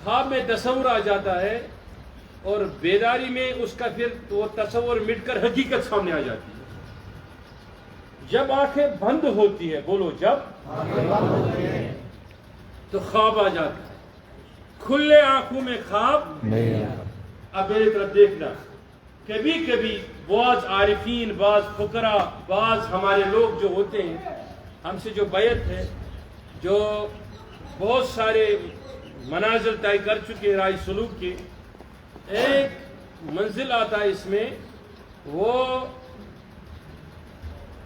خواب میں تصور آ جاتا ہے اور بیداری میں اس کا پھر وہ تصور مٹ کر حقیقت سامنے آ جاتی ہے. جب آنکھیں بند ہوتی ہے بولو جب تو خواب آ جاتا ہے. کھلے آنکھوں میں خواب نہیں. اب میری طرف دیکھنا کبھی کبھی بعض عارفین بعض فقراء بعض ہمارے لوگ جو ہوتے ہیں ہم سے جو بیعت ہے جو بہت سارے منازل طے کر چکے رائے سلوک کے ایک منزل آتا ہے اس میں وہ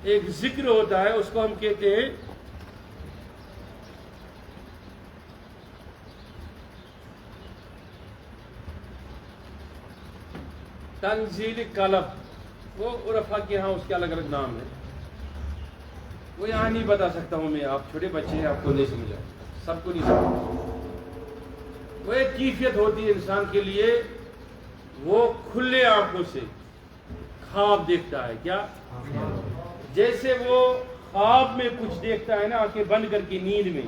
ایک ذکر ہوتا ہے اس کو ہم کہتے ہیں تنزیل قلب. وہ عرفا کے ہاں اس کے الگ الگ نام ہے وہ یہاں نہیں بتا سکتا ہوں میں. آپ چھوٹے بچے ہیں آپ کو نہیں سمجھا سب کو نہیں سمجھا. وہ ایک کیفیت ہوتی ہے انسان کے لیے وہ کھلے آنکھوں سے خواب دیکھتا ہے. کیا جیسے وہ خواب میں کچھ دیکھتا ہے نا آنکھیں بند کر کے نیند میں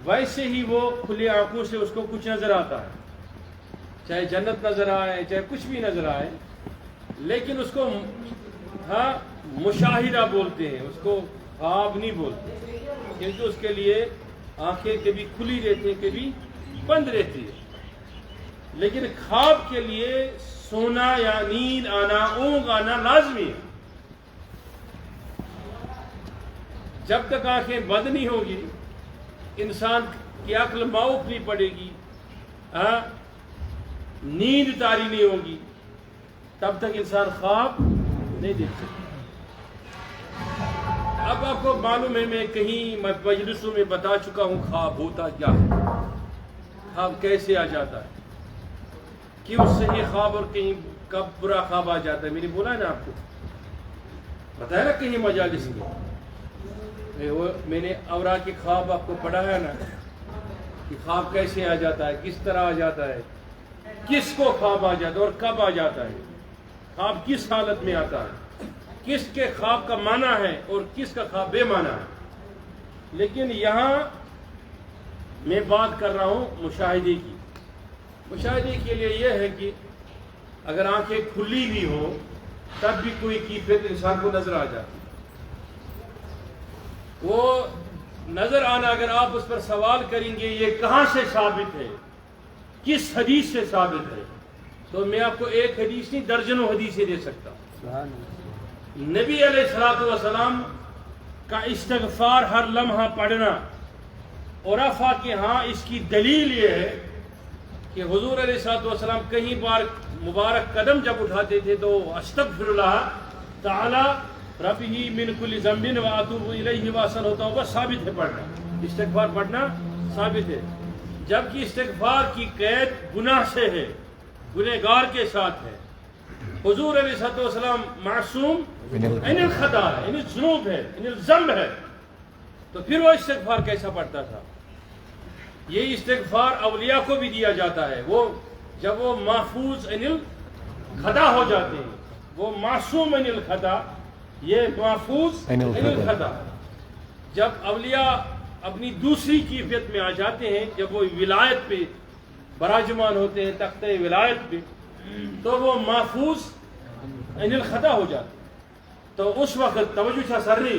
ویسے ہی وہ کھلے آنکھوں سے اس کو کچھ نظر آتا ہے چاہے جنت نظر آئے چاہے کچھ بھی نظر آئے لیکن اس کو ہاں مشاہدہ بولتے ہیں اس کو خواب نہیں بولتے کیونکہ اس کے لیے آنکھیں کبھی کھلی رہتی ہیں کبھی بند رہتی ہے. لیکن خواب کے لیے سونا یا نیند آنا اونگ آنا لازمی ہے. جب تک آنکھیں بند نہیں ہوگی انسان کی عقل معوف نہیں پڑے گی نیند طاری نہیں ہوگی تب تک انسان خواب نہیں دیکھ سکتا. اب آپ کو معلوم ہے میں کہیں مجلسوں میں بتا چکا ہوں خواب ہوتا کیا ہے خواب کیسے آ جاتا ہے کیوں صحیح خواب اور کہیں کب برا خواب آ جاتا ہے. میں نے بولا ہے نا آپ کو بتایا نا کہیں مجالس میں میں نے اورا کے خواب آپ کو پڑھا ہے نا کہ خواب کیسے آ جاتا ہے کس طرح آ جاتا ہے کس کو خواب آ جاتا ہے اور کب آ جاتا ہے خواب کس حالت میں آتا ہے کس کے خواب کا معنی ہے اور کس کا خواب بے معنی ہے. لیکن یہاں میں بات کر رہا ہوں مشاہدے کی. مشاہدے کے لیے یہ ہے کہ اگر آنکھیں کھلی بھی ہو تب بھی کوئی کیفیت انسان کو نظر آ جاتی. وہ نظر آنا اگر آپ اس پر سوال کریں گے یہ کہاں سے ثابت ہے کس حدیث سے ثابت ہے تو میں آپ کو ایک حدیث نہیں درجنوں حدیثیں دے سکتا ہوں۔ نبی علیہ الصلوۃ والسلام کا استغفار ہر لمحہ پڑھنا، عرفا کے ہاں اس کی دلیل یہ ہے کہ حضور علیہ الصلوۃ والسلام کہیں بار مبارک قدم جب اٹھاتے تھے تو استغفر اللہ تعالی ربی من کل ذنب واتوب الیہ واصل ہوتا ہوگا، ثابت ہے پڑھنا، استغفار پڑھنا ثابت ہے۔ جبکہ استغفار کی قید گناہ سے ہے، گنہگار کے ساتھ ہے۔ حضور علیہ الصلوۃ والسلام معصوم ان الخطا ہے، ان الذنوب ہے، ان الذنب ہے، تو پھر وہ استغفار کیسا پڑھتا تھا؟ یہ استغفار اولیاء کو بھی دیا جاتا ہے، وہ جب وہ محفوظ ان الخطا ہو جاتے ہیں، وہ معصوم ان الخطا، یہ محفوظ ان الخطا۔ جب اولیاء اپنی دوسری کیفیت میں آ جاتے ہیں، جب وہ ولایت پہ براجمان ہوتے ہیں، تختہ ولایت پہ، تو وہ محفوظ ان الخطا ہو جاتے ہیں۔ تو اس وقت توجہ چھا سر رہی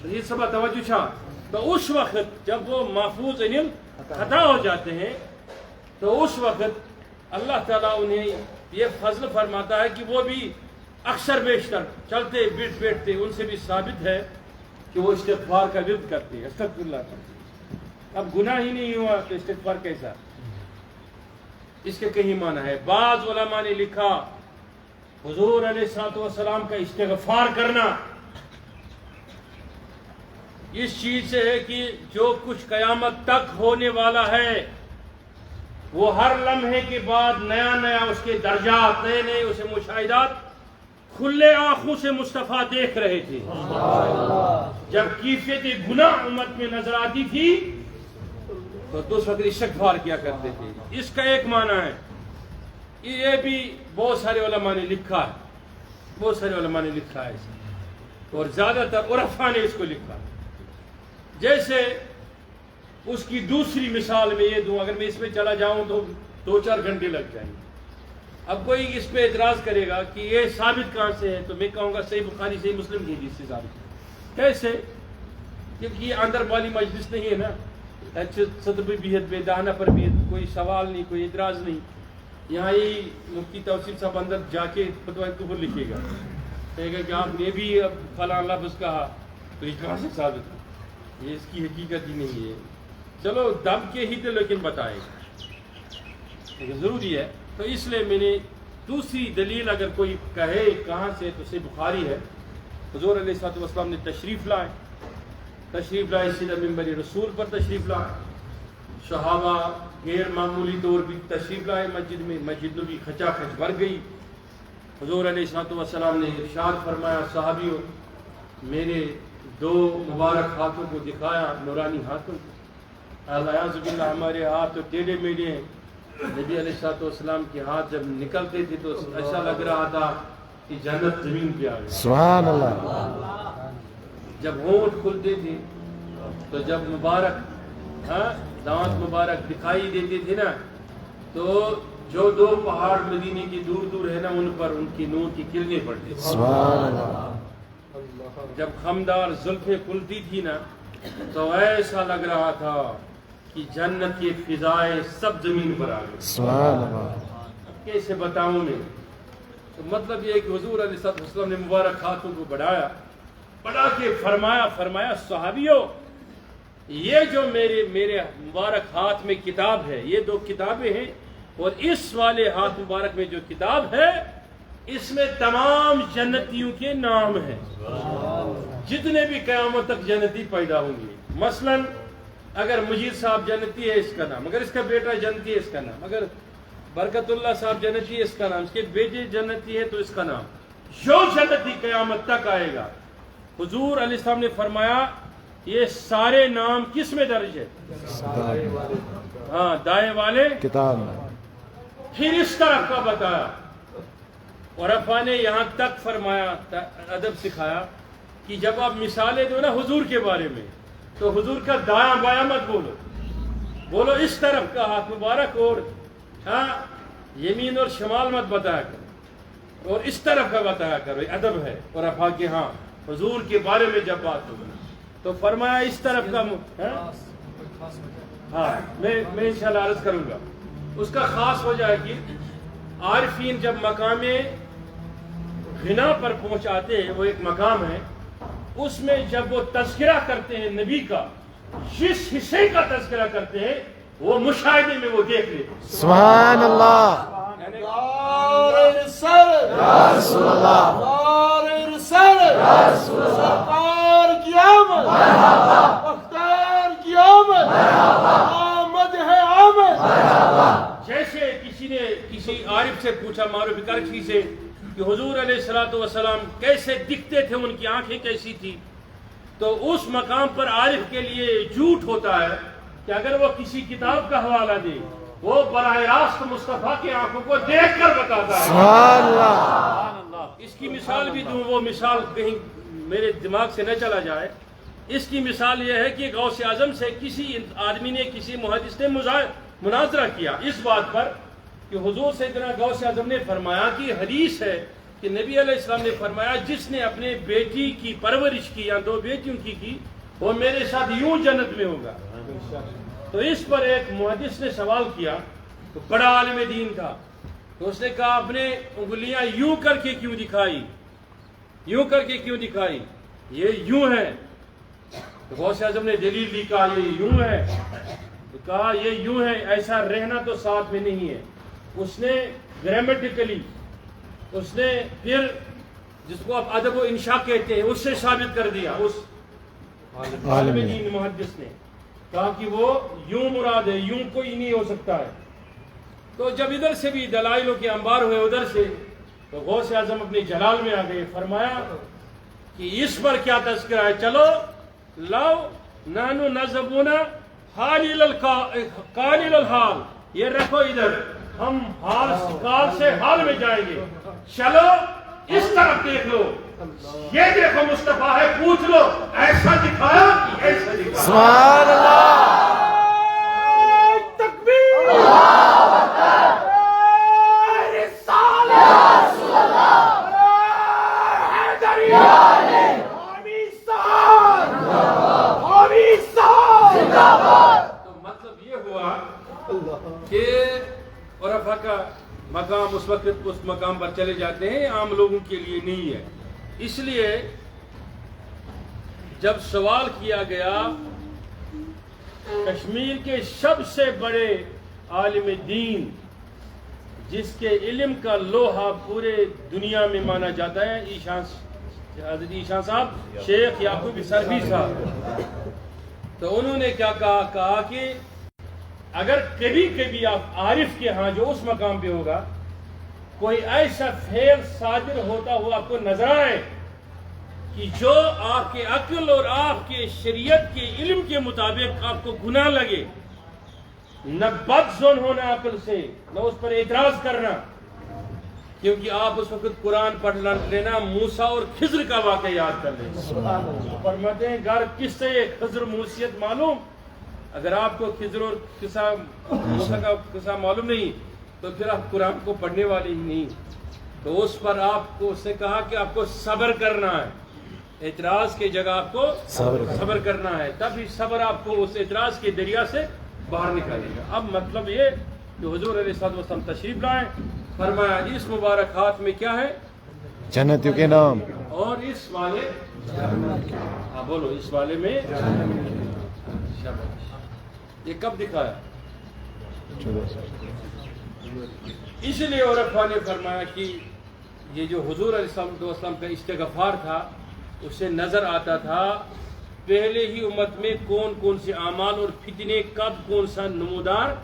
یہ سب توجہ چھا، تو اس وقت جب وہ محفوظ ان الخطا ہو جاتے ہیں تو اس وقت اللہ تعالیٰ انہیں یہ فضل فرماتا ہے کہ وہ بھی اکثر بیشتر چلتے بیٹھتے ان سے بھی ثابت ہے کہ وہ استغفار کا ورد کرتے ہیں، استغفر اللہ کرتے ہیں۔ اب گناہ ہی نہیں ہوا تو استغفار کیسا؟ اس کے کہیں معنی ہے۔ بعض علماء نے لکھا حضور علیہ الصلوۃ والسلام کا استغفار کرنا اس چیز سے ہے کہ جو کچھ قیامت تک ہونے والا ہے وہ ہر لمحے کے بعد نیا نیا اس کے درجات، نئے نئے اسے مشاہدات کھلے آنکھوں سے مصطفیٰ دیکھ رہے تھے۔ جب کیفیت گناہ امت میں نظر آتی تھی تو اس وقت استغفار کیا کرتے تھے۔ اس کا ایک معنی ہے، یہ بھی بہت سارے علماء نے لکھا ہے، بہت سارے علماء نے لکھا ہے اور زیادہ تر عرفا نے اس کو لکھا۔ جیسے اس کی دوسری مثال میں یہ دوں، اگر میں اس میں چلا جاؤں تو 2-4 گھنٹے لگ جائیں گے۔ اب کوئی اس پہ اعتراض کرے گا کہ یہ ثابت کہاں سے ہے، تو میں کہوں گا صحیح بخاری صحیح مسلم کی حدیث سے ثابت ہے۔ کیسے؟ کیونکہ یہ اندر والی مجلس نہیں ہے نا، صدر پہ بیعت بے دہنہ پر بیعت، کوئی سوال نہیں، کوئی اعتراض نہیں۔ یہاں ہی مفتی توصیف صاحب اندر جا کے فتویٰ کفر لکھے گا، کہے گا کہ آپ نے بھی اب فلاں لفظ کہا تو یہ کہاں سے ثابت ہے، یہ اس کی حقیقت ہی نہیں ہے۔ چلو دب کے ہی تو لیکن بتائے گا، لیکن ضروری ہے۔ تو اس لیے میں نے دوسری دلیل اگر کوئی کہے کہاں سے تو صحیح بخاری ہے۔ حضور علیہ الصلوۃ والسلام نے تشریف لائے سیدھا منبر رسول پر تشریف لائے، صحابہ غیر معمولی طور بھی تشریف لائے مسجد میں، مسجد نبی کھچا کھچ بھر گئی۔ حضور علیہ الصلوۃ والسلام نے ارشاد فرمایا، صحابیوں میرے 2 مبارک ہاتھوں کو دکھایا، نورانی ہاتھوں کو۔ اعوذ باللہ ہمارے ہاتھ تو ٹیڑھے میڑھے ہیں، نبی علیہ الصلوۃ والسلام کے ہاتھ جب نکلتے تھے تو ایسا لگ رہا تھا کہ جنت زمین پہ آ گئی۔ سبحان اللہ۔ جب ہونٹ کھلتے تھے تو جب مبارک دانت مبارک دکھائی دیتے تھے نا، تو جو 2 پہاڑ مدینے کے دور دور ہے نا ان پر ان کی نور کی کرنیں پڑتی تھی۔ سبحان اللہ۔ جب خمدار زلفیں کھلتی تھی نا تو ایسا لگ رہا تھا کہ جنت کی فضائیں سب زمین پر آ گئی۔ سبحان اللہ۔ اب کیسے بتاؤں میں؟ تو مطلب یہ ہے کہ حضور علیہ الصلوۃ والسلام نے مبارک ہاتھوں کو بڑھا کے فرمایا صحابیوں یہ جو میرے مبارک ہاتھ میں کتاب ہے، یہ 2 کتابیں ہیں، اور اس والے ہاتھ مبارک میں جو کتاب ہے اس میں تمام جنتیوں کے نام ہیں، جتنے بھی قیامت تک جنتی پیدا ہوں گے۔ مثلا اگر مجید صاحب جنتی ہے اس کا نام، اگر اس کا بیٹا جنتی ہے اس کا نام، اگر برکت اللہ صاحب جنتی ہے اس کا نام، اس کے بیٹے جنتی ہے تو اس کا نام، جو جنتی قیامت تک آئے گا۔ حضور علیہ السلام نے فرمایا یہ سارے نام کس میں درج ہے؟ ہاں، دائیں والے کتاب۔ پھر اس طرف کا بتایا، اور عرفا نے یہاں تک فرمایا، ادب سکھایا کہ جب آپ مثالیں دو نا حضور کے بارے میں تو حضور کا دایاں بایاں مت بولو اس طرف کا ہاتھ مبارک، اور یمین اور شمال مت بتایا کرو، اور اس طرف کا بتایا کرو، یہ ادب ہے۔ اور عرفا کے ہاں حضور کے بارے میں جب بات ہوگی تو فرمایا اس طرف کا، ہاں میں انشاءاللہ عرض کروں گا، اس کا خاص ہو جائے کہ عارفین جب مقام غنا پر پہنچاتے ہیں، وہ ایک مقام ہے، اس میں جب وہ تذکرہ کرتے ہیں نبی کا، جس حصے کا تذکرہ کرتے ہیں وہ مشاہدے میں وہ دیکھ لیتے ہیں۔ سبحان اللہ، جیسے کسی نے کسی عارف سے پوچھا، معروف کرچی سے، کہ حضور علیہ الصلوۃ والسلام کیسے دکھتے تھے، ان کی آنکھیں کیسی تھی، تو اس مقام پر عارف کے لیے جھوٹ ہوتا ہے کہ اگر وہ کسی کتاب کا حوالہ دے، وہ براہ راست مصطفیٰ کی آنکھوں کو دیکھ کر بتاتا ہے۔ سبحان اللہ، اس کی مثال بھی دوں، وہ مثال کہیں میرے دماغ سے نہ چلا جائے۔ اس کی مثال یہ ہے کہ غوث اعظم سے کسی آدمی نے، کسی محدث نے مناظرہ کیا اس بات پر کہ حضور سیدنا غوث اعظم نے فرمایا کہ حدیث ہے کہ نبی علیہ السلام نے فرمایا جس نے اپنے بیٹی کی پرورش کی یا 2 بیٹیوں کی وہ میرے ساتھ یوں جنت میں ہوگا۔ تو اس پر ایک محدث نے سوال کیا، تو بڑا عالم دین تھا، تو اس نے کہا اپنے انگلیاں یوں کر کے کیوں دکھائی، یوں کر کے کیوں دکھائی، یہ یوں ہے۔ تو غوث اعظم نے دلیل دی، کہا یہ یوں ہے، تو کہا یہ یوں ہے، ایسا رہنا تو ساتھ میں نہیں ہے۔ اس نے گرامیٹیکلی، اس نے پھر جس کو آپ ادب و انشاء کہتے ہیں اس سے ثابت کر دیا، اس عالم دین محدث نے کہا کہ وہ یوں مراد ہے، یوں کوئی نہیں ہو سکتا ہے۔ تو جب ادھر سے بھی دلائلوں کے انبار ہوئے ادھر سے، تو غوث اعظم اپنے جلال میں آ گئے، فرمایا کہ اس پر کیا تذکرہ ہے، چلو لاؤ نانو نذبونا حال قال الحال، یہ رکھو ادھر، ہم حال سے حال میں جائیں گے، چلو اس طرف دیکھ لو، یہ دیکھو مصطفیٰ ہے، پوچھ لو ایسا دکھایا کہ ایسا دکھایا۔ سبحان اللہ، تو مطلب یہ ہوا کہ عرفہ کا مقام اس وقت اس مقام پر چلے جاتے ہیں، عام لوگوں کے لیے نہیں ہے۔ اس لیے جب سوال کیا گیا کشمیر کے سب سے بڑے عالم دین جس کے علم کا لوہا پورے دنیا میں مانا جاتا ہے، حضرت ایشان صاحب، شیخ یعقوب سرفی صاحب، تو انہوں نے کیا کہا کہ اگر کبھی کبھی آپ عارف کے ہاں جو اس مقام پہ ہوگا کوئی ایسا فعل صادر ہوتا ہوا آپ کو نظر آئے کہ جو آپ کے عقل اور آپ کے شریعت کے علم کے مطابق آپ کو گناہ لگے، نہ بد ظن ہونا عقل سے، نہ اس پر اعتراض کرنا، کیونکہ آپ اس وقت قرآن پڑھ لینا، موسیٰ اور خضر کا واقعہ یاد کر لینا۔ فرماتے ہیں گر کس سے خضر موسیت معلوم، اگر آپ کو خضر اور موسیٰ کا قصہ معلوم نہیں تو پھر آپ قرآن کو پڑھنے والے ہی نہیں۔ تو اس پر آپ کو اس نے کہا کہ آپ کو صبر کرنا ہے، اعتراض کی جگہ آپ کو صبر کرنا ہے، تبھی صبر آپ کو اس اعتراض کے دریا سے باہر نکالے گا۔ اب مطلب یہ کہ حضور علیہ السلام تشریف لائیں، فرمایا اس مبارک ہاتھ میں کیا ہے، جنتیوں کے نام، اور اس والے بولو اس والے میں یہ کب دکھایا؟ اس لیے عرفہ نے فرمایا کہ یہ جو حضور علیہ السلام کا استغفار تھا اس سے نظر آتا تھا پہلے ہی امت میں کون کون سے اعمال اور فتنے کب کون سا نمودار،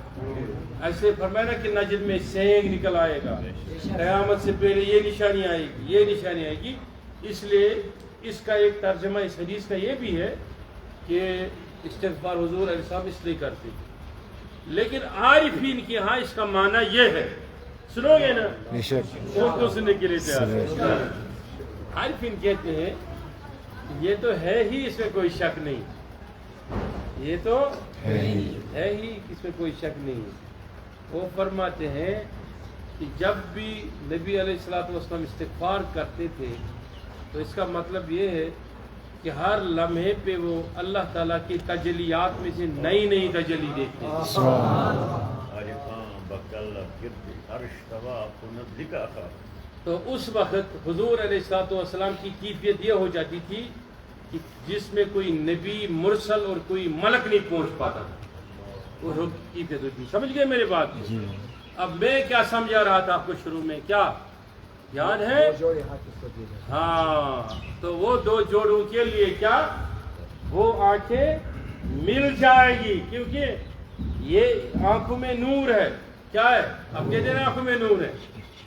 ایسے فرمایا نا کہ نجد میں سینگ نکل آئے گا، قیامت سے پہلے یہ نشانی آئے گی، یہ نشانی آئے گی۔ اس لیے اس کا ایک ترجمہ اس حدیث کا یہ بھی ہے کہ استغفار حضور علیہ السلام اس لیے کرتے، لیکن عارفین کے ہاں اس کا معنی یہ ہے، سنو گے نا، اردو سننے کے لیے تیار۔ عارفین کہتے ہیں یہ تو ہے ہی، اس میں کوئی شک نہیں، یہ تو ہے ہی، اس میں کوئی شک نہیں۔ وہ فرماتے ہیں کہ جب بھی نبی علیہ السلام استغفار کرتے تھے تو اس کا مطلب یہ ہے کہ ہر لمحے پہ وہ اللہ تعالیٰ کی تجلیات میں سے نئی نئی تجلی دیکھتے ہیں۔ تو اس وقت حضور علیہ السلام کی کیفیت یہ ہو جاتی تھی کہ جس میں کوئی نبی مرسل اور کوئی ملک نہیں پہنچ پاتا تھا، وہ کیفیت ہوتی. سمجھ گئے میرے بات؟ اب میں کیا سمجھا رہا تھا آپ کو شروع میں، کیا یاد ہے؟ ہاں، تو وہ دو جوڑوں کے لیے کیا وہ آنکھیں مل جائے گی، کیونکہ یہ آنکھوں میں نور ہے. کیا ہے؟ اب کہتے ہیں آنکھوں میں نور ہے،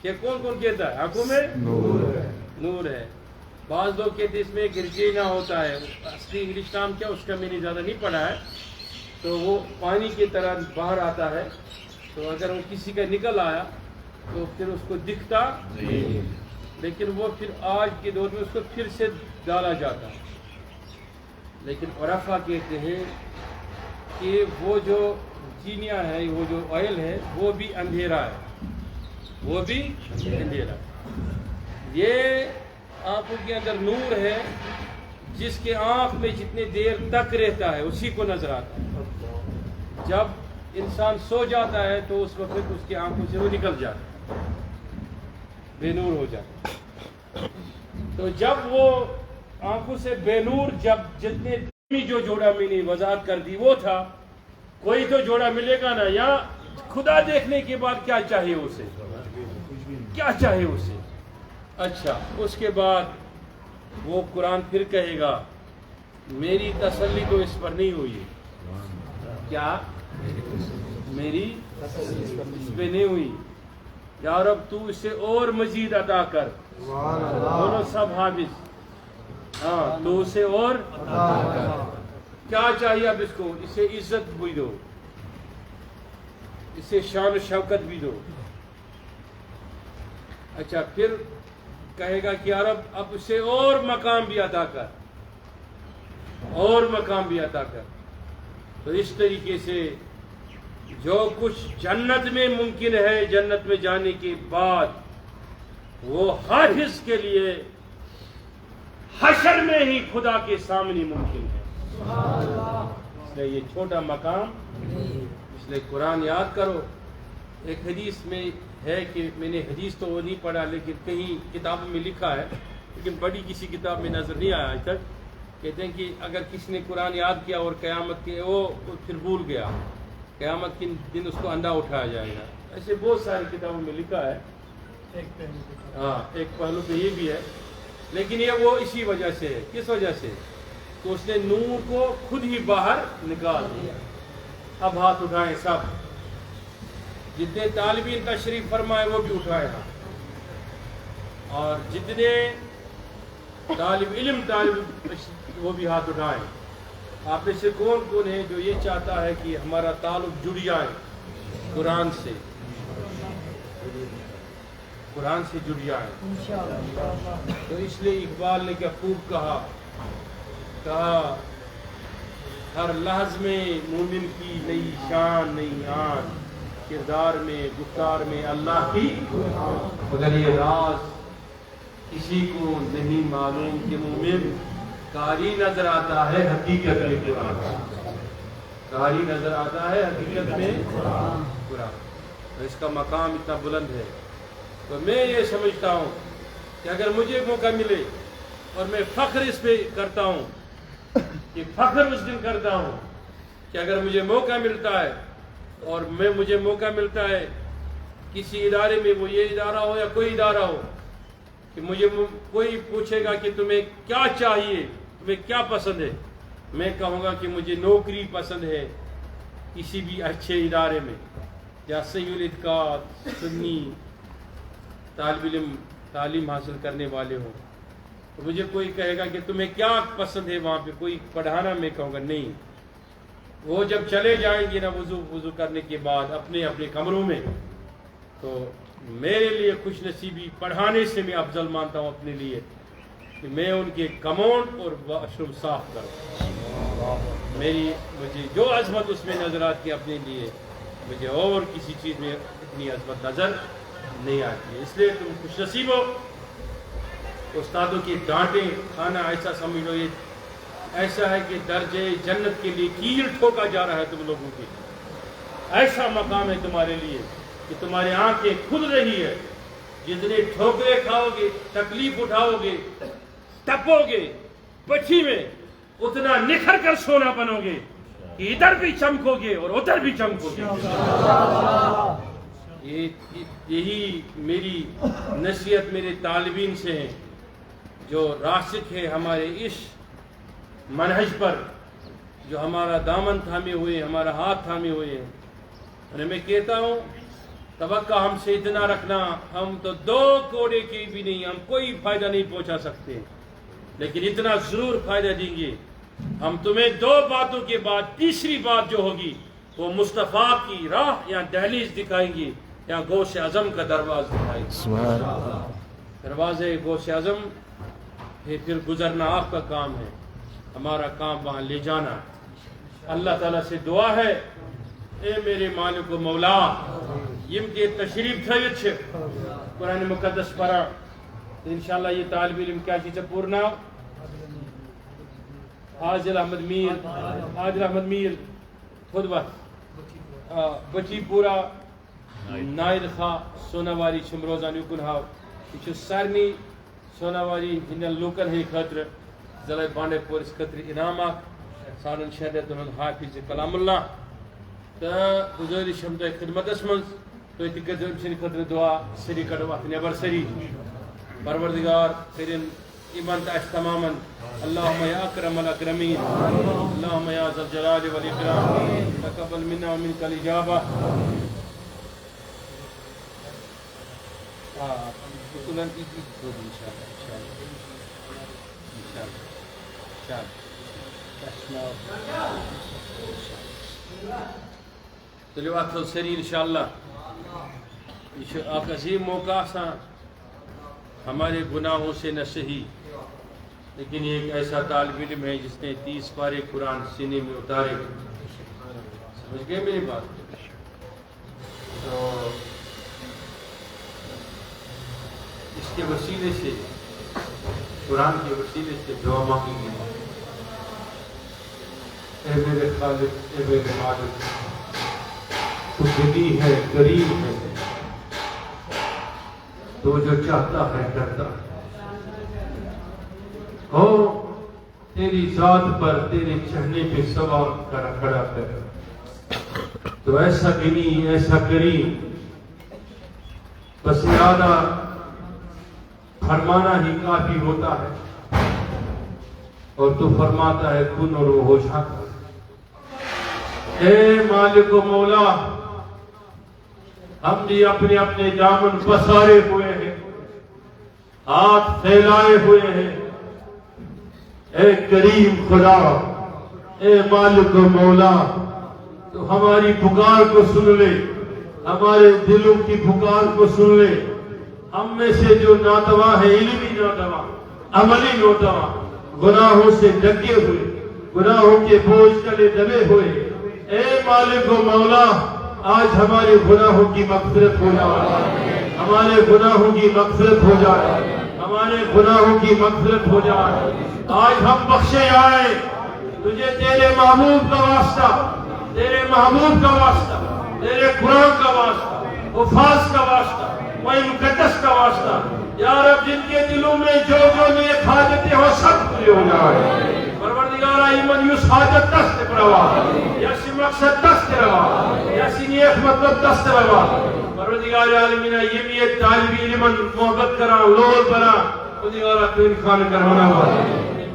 کہ کون کون کہتا ہے آنکھوں میں نور ہے؟ بعض لوگ کہتے ہیں اس میں گرجینا ہوتا ہے، اصلی انگلش نام کیا اس کا میں نے زیادہ نہیں پڑھا ہے. تو وہ پانی کی طرح باہر آتا ہے، تو اگر وہ کسی کا نکل آیا تو پھر اس کو دکھتا نہیں، لیکن وہ پھر آج کے دور میں اس کو پھر سے ڈالا جاتا ہے. لیکن عرفا کہتے ہیں کہ وہ جو چینیا ہے، وہ جو آئل ہے، وہ بھی اندھیرا ہے، وہ بھی اندھیرا ہے. یہ آنکھوں کے اندر نور ہے، جس کے آنکھ میں جتنی دیر تک رہتا ہے اسی کو نظر آتا ہے. جب انسان سو جاتا ہے تو اس وقت اس کی آنکھوں سے وہ نکل جاتا ہے، بے نور ہو جاتا ہے. تو جب وہ آنکھوں سے بے نور، جب جتنے جو جوڑا میں نے وضاحت کر دی وہ تھا، کوئی تو جوڑا ملے گا نا. یا خدا دیکھنے کے بعد کیا چاہیے اسے، کیا چاہیے اسے؟ اچھا، اس کے بعد وہ قرآن پھر کہے گا میری تسلی تو اس پر نہیں ہوئی. کیا میری اس پہ نہیں ہوئی؟ یا رب تو اسے اور مزید عطا کر. بولو سب حافظ. ہاں، تو اسے اور کیا چاہیے اب اس کو؟ اسے عزت بھی دو، اسے شان و شوکت بھی دو. اچھا، پھر کہے گا کہ یا رب اب اسے اور مقام بھی عطا کر، اور مقام بھی عطا کر. تو اس طریقے سے جو کچھ جنت میں ممکن ہے، جنت میں جانے کے بعد، وہ حافظ کے لیے حشر میں ہی خدا کے سامنے ممکن ہے. اس لیے یہ چھوٹا مقام، اس لیے قرآن یاد کرو. ایک حدیث میں ہے کہ میں نے حدیث تو وہ نہیں پڑھا، لیکن کہیں کتابوں میں لکھا ہے، لیکن بڑی کسی کتاب میں نظر نہیں آیا آج تک. کہتے ہیں کہ اگر کسی نے قرآن یاد کیا اور قیامت کے وہ پھر بھول گیا، قیامت کے دن اس کو اندھا اٹھایا جائے گا. ایسے بہت ساری کتابوں میں لکھا ہے. ہاں، ایک پہلو تو یہ بھی ہے، لیکن یہ وہ اسی وجہ سے ہے. کس وجہ سے؟ تو اس نے نور کو خود ہی باہر نکال دیا. اب ہاتھ اٹھائیں سب، جتنے طالبین تشریف فرمائے وہ بھی اٹھائے ہاتھ، اور جتنے طالب علم وہ بھی ہاتھ اٹھائیں. آپ میں سے کون کون ہے جو یہ چاہتا ہے کہ ہمارا تعلق جڑ جائے قرآن سے، قرآن سے جڑ جائے؟ تو اس لیے اقبال نے کیا خوب کہا ہر لحظ میں مومن کی نئی شان نئی آن، کردار میں گفتار میں اللہ کی. مگر یہ راز کسی کو نہیں معلوم کہ مومن قاری نظر آتا ہے حقیقت میں قرآن، قاری نظر آتا ہے حقیقت میں قرآن. اس کا مقام اتنا بلند ہے. تو میں یہ سمجھتا ہوں کہ اگر مجھے موقع ملے، اور میں فخر اس پہ کرتا ہوں کہ فخر اس دن کرتا ہوں کہ اگر مجھے موقع ملتا ہے، اور مجھے موقع ملتا ہے کسی ادارے میں، وہ یہ ادارہ ہو یا کوئی ادارہ ہو، کہ مجھے کوئی پوچھے گا کہ تمہیں کیا چاہیے، تمہیں کیا پسند ہے، میں کہوں گا کہ مجھے نوکری پسند ہے کسی بھی اچھے ادارے میں، یا صحیح الاتقاد سنی طالب علم تعلیم حاصل کرنے والے ہوں. تو مجھے کوئی کہے گا کہ تمہیں کیا پسند ہے وہاں پہ کوئی پڑھانا، میں کہوں گا نہیں. وہ جب چلے جائیں گے نا وضو کرنے کے بعد اپنے اپنے کمروں میں، تو میرے لیے خوش نصیبی پڑھانے سے میں افضل مانتا ہوں اپنے لیے کہ میں ان کے کموڈ اور واش روم صاف کروں. مجھے جو عظمت اس میں نظر آتی ہے اپنے لیے، مجھے اور کسی چیز میں اتنی عظمت نظر نہیں آتی ہے. اس لیے تم خوش نصیب ہو. استادوں کی ڈانٹیں کھانا ایسا سمجھ لو یہ ایسا ہے کہ درجے جنت کے لیے کیل ٹھوکا جا رہا ہے تم لوگوں کے. ایسا مقام ہے تمہارے لیے کہ تمہاری آنکھیں کھل رہی ہے، جتنے ٹھوکرے کھاؤ گے، تکلیف اٹھاؤ گے، ٹپو گے پچھی میں، اتنا نکھر کر سونا بنو گے کہ ادھر بھی چمکو گے اور ادھر بھی چمکو گے۔ یہی میری نصیحت میرے طالبین سے ہے جو راسخ ہے ہمارے اس منہج پر، جو ہمارا دامن تھامے ہوئے، ہمارا ہاتھ تھامے ہوئے ہیں۔ اور میں کہتا ہوں توقع ہم سے اتنا رکھنا، ہم تو 2 کوڑے کی بھی نہیں، ہم کوئی فائدہ نہیں پہنچا سکتے، لیکن اتنا ضرور فائدہ دیں گے۔ ہم تمہیں 2 باتوں کے بعد تیسری بات جو ہوگی وہ مصطفیٰ کی راہ یا دہلیز دکھائیں گے یا گوش اعظم کا دروازہ دکھائیں گے۔ دروازے گوش اعظم پھر گزرنا آپ کا کام ہے، ہمارا کام وہاں لے جانا۔ اللہ تعالیٰ سے دعا ہے، اے میرے مالک و مولا، یم کے تشریف تھویت چھ قرآن مقدس پڑھا تو انشاءاللہ یہ طالب علم کیا چیز پورنا عادل احمد میر خود وقت بچی پورا نائل خواہ سوناواری شمروزان یکن ہاو یہ سارنی سوناواری ہندن لوکن ہے خطر ضلع بانڈے پور اس خطر انعام سارن شہدت حافظ کلام اللہ تو گزارش ہم خدمت اسمنز تو اتقدر سن خطر دعا سری کڑو ات نیبر سری پروردگار کرن ایمان تاش تماما اللہم یا اکرم الاکرمین اللہم یا ذا الجلال والاکرام تقبل منا ومنک الاجابہ۔ چلو اتھو سری انشاءاللہ یہ ایک عظیم موقع آسان، ہمارے گناہوں سے نہ سہی، لیکن یہ ایک ایسا طالب علم ہے جس نے 30 پارے قرآن سینے میں اتارے۔ سمجھ گئے میری بات؟ تو اس کے وسیلے سے، قرآن کے وسیلے سے دعا مانگی گئی، اے میرے خالق، اے میرے مالک، تو دلی ہے، قریب ہے، تو جو چاہتا ہے کرتا ہے، ہو تیری ذات پر تیرے چہنے پہ سوال کھڑا کر، تو ایسا گنی ایسا کریم، بس ارادہ فرمانا ہی کافی ہوتا ہے، اور تو فرماتا ہے کن اور وہ ہو جاتا ہے۔ اے مالک و مولا، ہم بھی اپنے اپنے دامن پسارے ہوئے ہیں، ہاتھ پھیلائے ہوئے ہیں، اے کریم خدا، اے مالک و مولا، تو ہماری پکار کو سن لے، ہمارے دلوں کی پکار کو سن لے۔ ہم میں سے جو ناتواں ہے، علمی ناتواں، عملی ناتواں، گناہوں سے ڈھکے ہوئے، گناہوں کے بوجھ تلے دبے ہوئے، اے مالک و مولا، آج ہمارے گناہوں کی مغفرت ہو جائے، ہمارے گناہوں کی مغفرت ہو جائے، ہمارے گناہوں کی مغفرت ہو جائے۔ آج ہم بخشے آئے تجھے تیرے محبوب کا واسطہ، تیرے محبوب کا واسطہ، تیرے قرآن کا واسطہ، حفاظ کا واسطہ، وہی مقدس کا واسطہ، یا رب جن کے دلوں میں جو نیک حاجتیں ہو سب پورے ہو جائے۔ پروردگارہ ایمن یس حاجت دست پروا، یسی مقصد دست روا، یسی نیک مطلب دست روا۔ پروردگار عالمین یہ طالب علم محبت کرا، لول بنا، پروردگارہ تو انخان کروانا ہوا،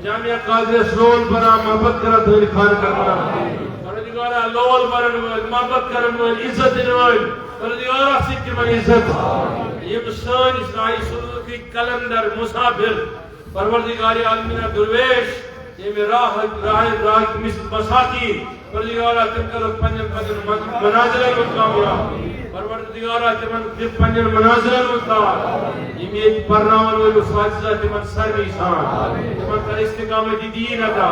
جامعہ قادریہ لول بنا، محبت کرا تو انخان کروانا ہوا۔ پروردگارہ لول بنا، محبت کرن، عزت نوائل، پروردگارہ سکر من عزت، یہ سان اسرائی سلوکی کلندر مسافر، پروردگار عالمین درویش، یہ میں راہ مثل بساتی، پروردگارہ تم کرو پنجن منازل المتقامرہ، پروردگارہ تم پنجن منازل المتقامرہ، یہ میں پرناون و اسواتزہ تم سر نیسان، تم کر استقامت دین عطا،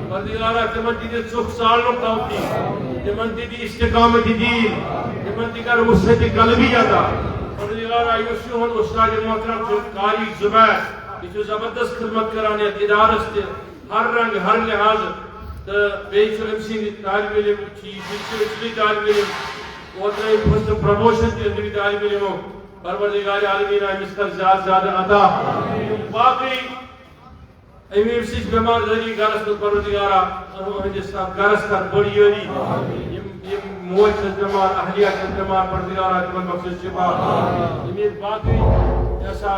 پروردگارہ تم دیدے سخ سالوں توفی، تم دیدے استقامت دین، تم دیدے وسعت قلبی عطا۔ پروردگارہ یوشیون استاد محترم سے قاری زبیر، یہ جو زبردست خدمت کرانے ادارس تے ہر رنگ ہر لحاظ تو بیچ امسی طالب علم چی بچی طالب علم اوترے فرسٹ پروموشن تے اندری طالب علموں پروردگار عالمین امس کر زیادہ زیادہ عطا باقی امیر سچ بیمار داری گرس تو پروردگارا ہندس گرس کر بڑی یاری موج سے بیمار اہلیہ سے بیمار پروردگارا تمن بخش شفا امیر باقی ایسا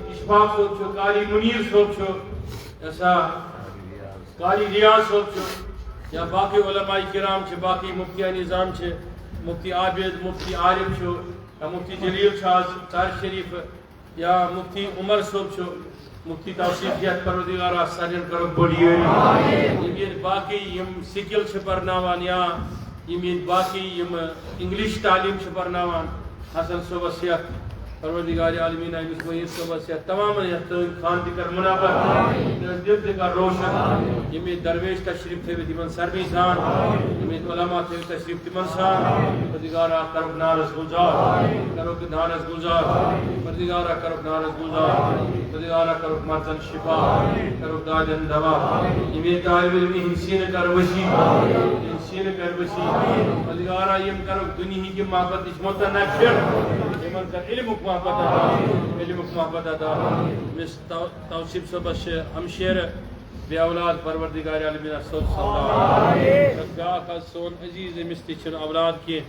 اشفاق صوب چھو قاری منیر صوب چھو ایسا قاری ریاض صوب چھو یا باقی علماء کرام چھے باقی مفتی نظام چھے مفتی عابد مفتی عارف چھو یا مفتی جلیل شاز تار شریف یا مفتی عمر صوب چھو مفتی توصیفیت پروردگارا سرین کرو بڑی یمین باقی یم سکل چھ پرناوان یا یمین باقی یم انگلش تعلیم چھ پرناوان حسن صوبسیت پروردگار عالمین امس وہی صوبسیت تمام یحتوین خان دی کر منابر دل دی کر روشن یمین درویش تشریف تھے دیمن سرمیزان یمین علماء تھے تشریف دیمن سان پروردگارا کرو نارس گزار کرو نارس گزار پروردگارا کرو نارس گزار پروردگارا کرو مرزن شفا کرو دادن دوا یمین طالب علم انسین کر وسیع انسین کر وسیع پروردگارا یم کرو دنیا کی محبت اس متنفر یمن کر علم محبت ادا علم محبت ادا مس توصیف صبح ہمشیر بے اولاد پروردگار عالمین صلی اللہ علیہ وسلم سون عزیز مستچن اولاد کی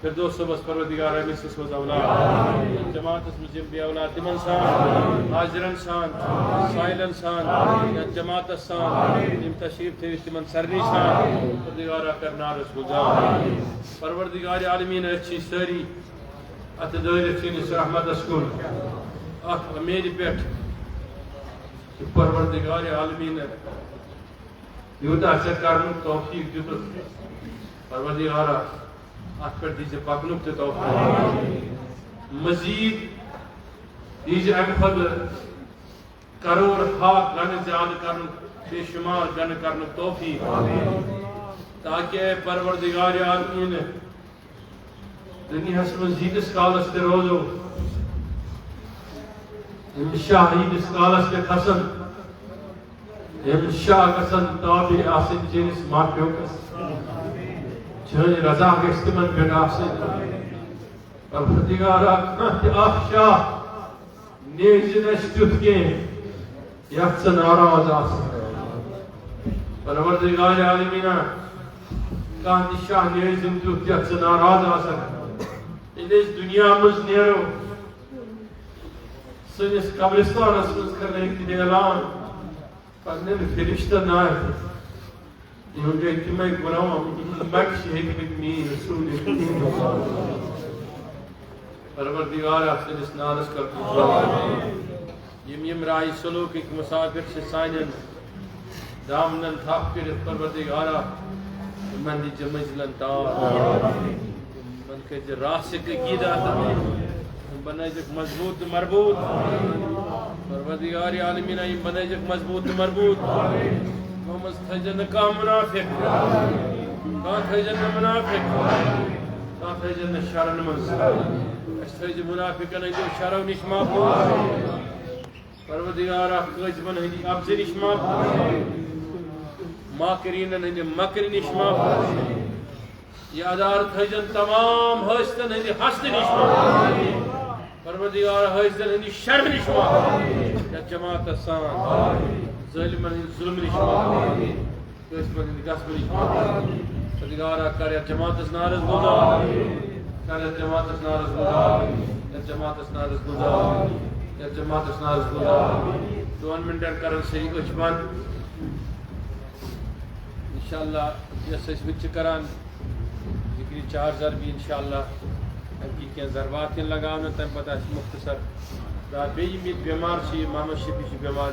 فردوس صبح پروردگار امس سوز اولاد جماعت اس بے اولاد تمن سان حاضرن سان سائلن سان یا جماعت سان یم تشریف تھے تمن سرنی سان پروردگار کرنا رس گزار پروردگار عالمین اچھی ساری ات دائرہ چینس رحمت اسکول اخ امید پیٹھ پروردگار عالمین یوتا سے کرن توفیق دیت پروردگارا ات پر دیجے پکنک تے توفیق مزید دیجے ام فضل کروڑ ہاتھ گن زیادہ کرن بے شمار گن کرن توفیق تاکہ پروردگار عالمین دنیا میں زیدس کالس تے روزو امشاہ عیدس کالس تے خسن امشاہ قسن تابع آسن جنس ماپیو کس چھنے رضا کے استمن بن آسن پروردگارا کنت آخشاہ نیزن اشتت کے یخصن آراز آسن پروردگار عالمینہ کنت شاہ نیزن تت یخصن آراز آسن اس دنیا مز نیرو سنس قبرستان مز کرنے کی اعلان پکنے میں فرشتہ نہ ہے یہ گئی کہ میں غلام بخش حکمت می رسول پروردگار سنس نارس کا گزار یم رائی سلوک ایک مسافر سے سائنن دامنن تھاپ کرت پروردگارا من دی جمجلن تار من کے راسک کی داتا بنائی جک مضبوط مربوط پروردگار عالمین آئی بنائی جک مضبوط مربوط محمد تھجن کا منافق کا تھجن منافق کا تھجن شرن منز اس تھجن منافق نہیں جو شرو نشما کو پروردگار کج بن ہندی ابز نشما ماکرین ہندی مکر نشما یہ ادار تھجن تمام حسدن ہندی حسد نشما پروردگار حسدن ہندی شر نشما یا جماعت سان ظلمن ہندی ظلم نشما قسمن ہندی قسم نشما پروردگار کر یا جماعت نارز گزار کر یا جماعت نارز گزار یا جماعت نارز گزار یا جماعت نارز گزار 2 منٹن کرن صحیح اچبان انشاءاللہ یہ سچ کران ذکری 4 ضربی انشاءاللہ کی کیا ضربات لگاؤں تم پتہ مختصر بیمار سی محمد شفیع بیمار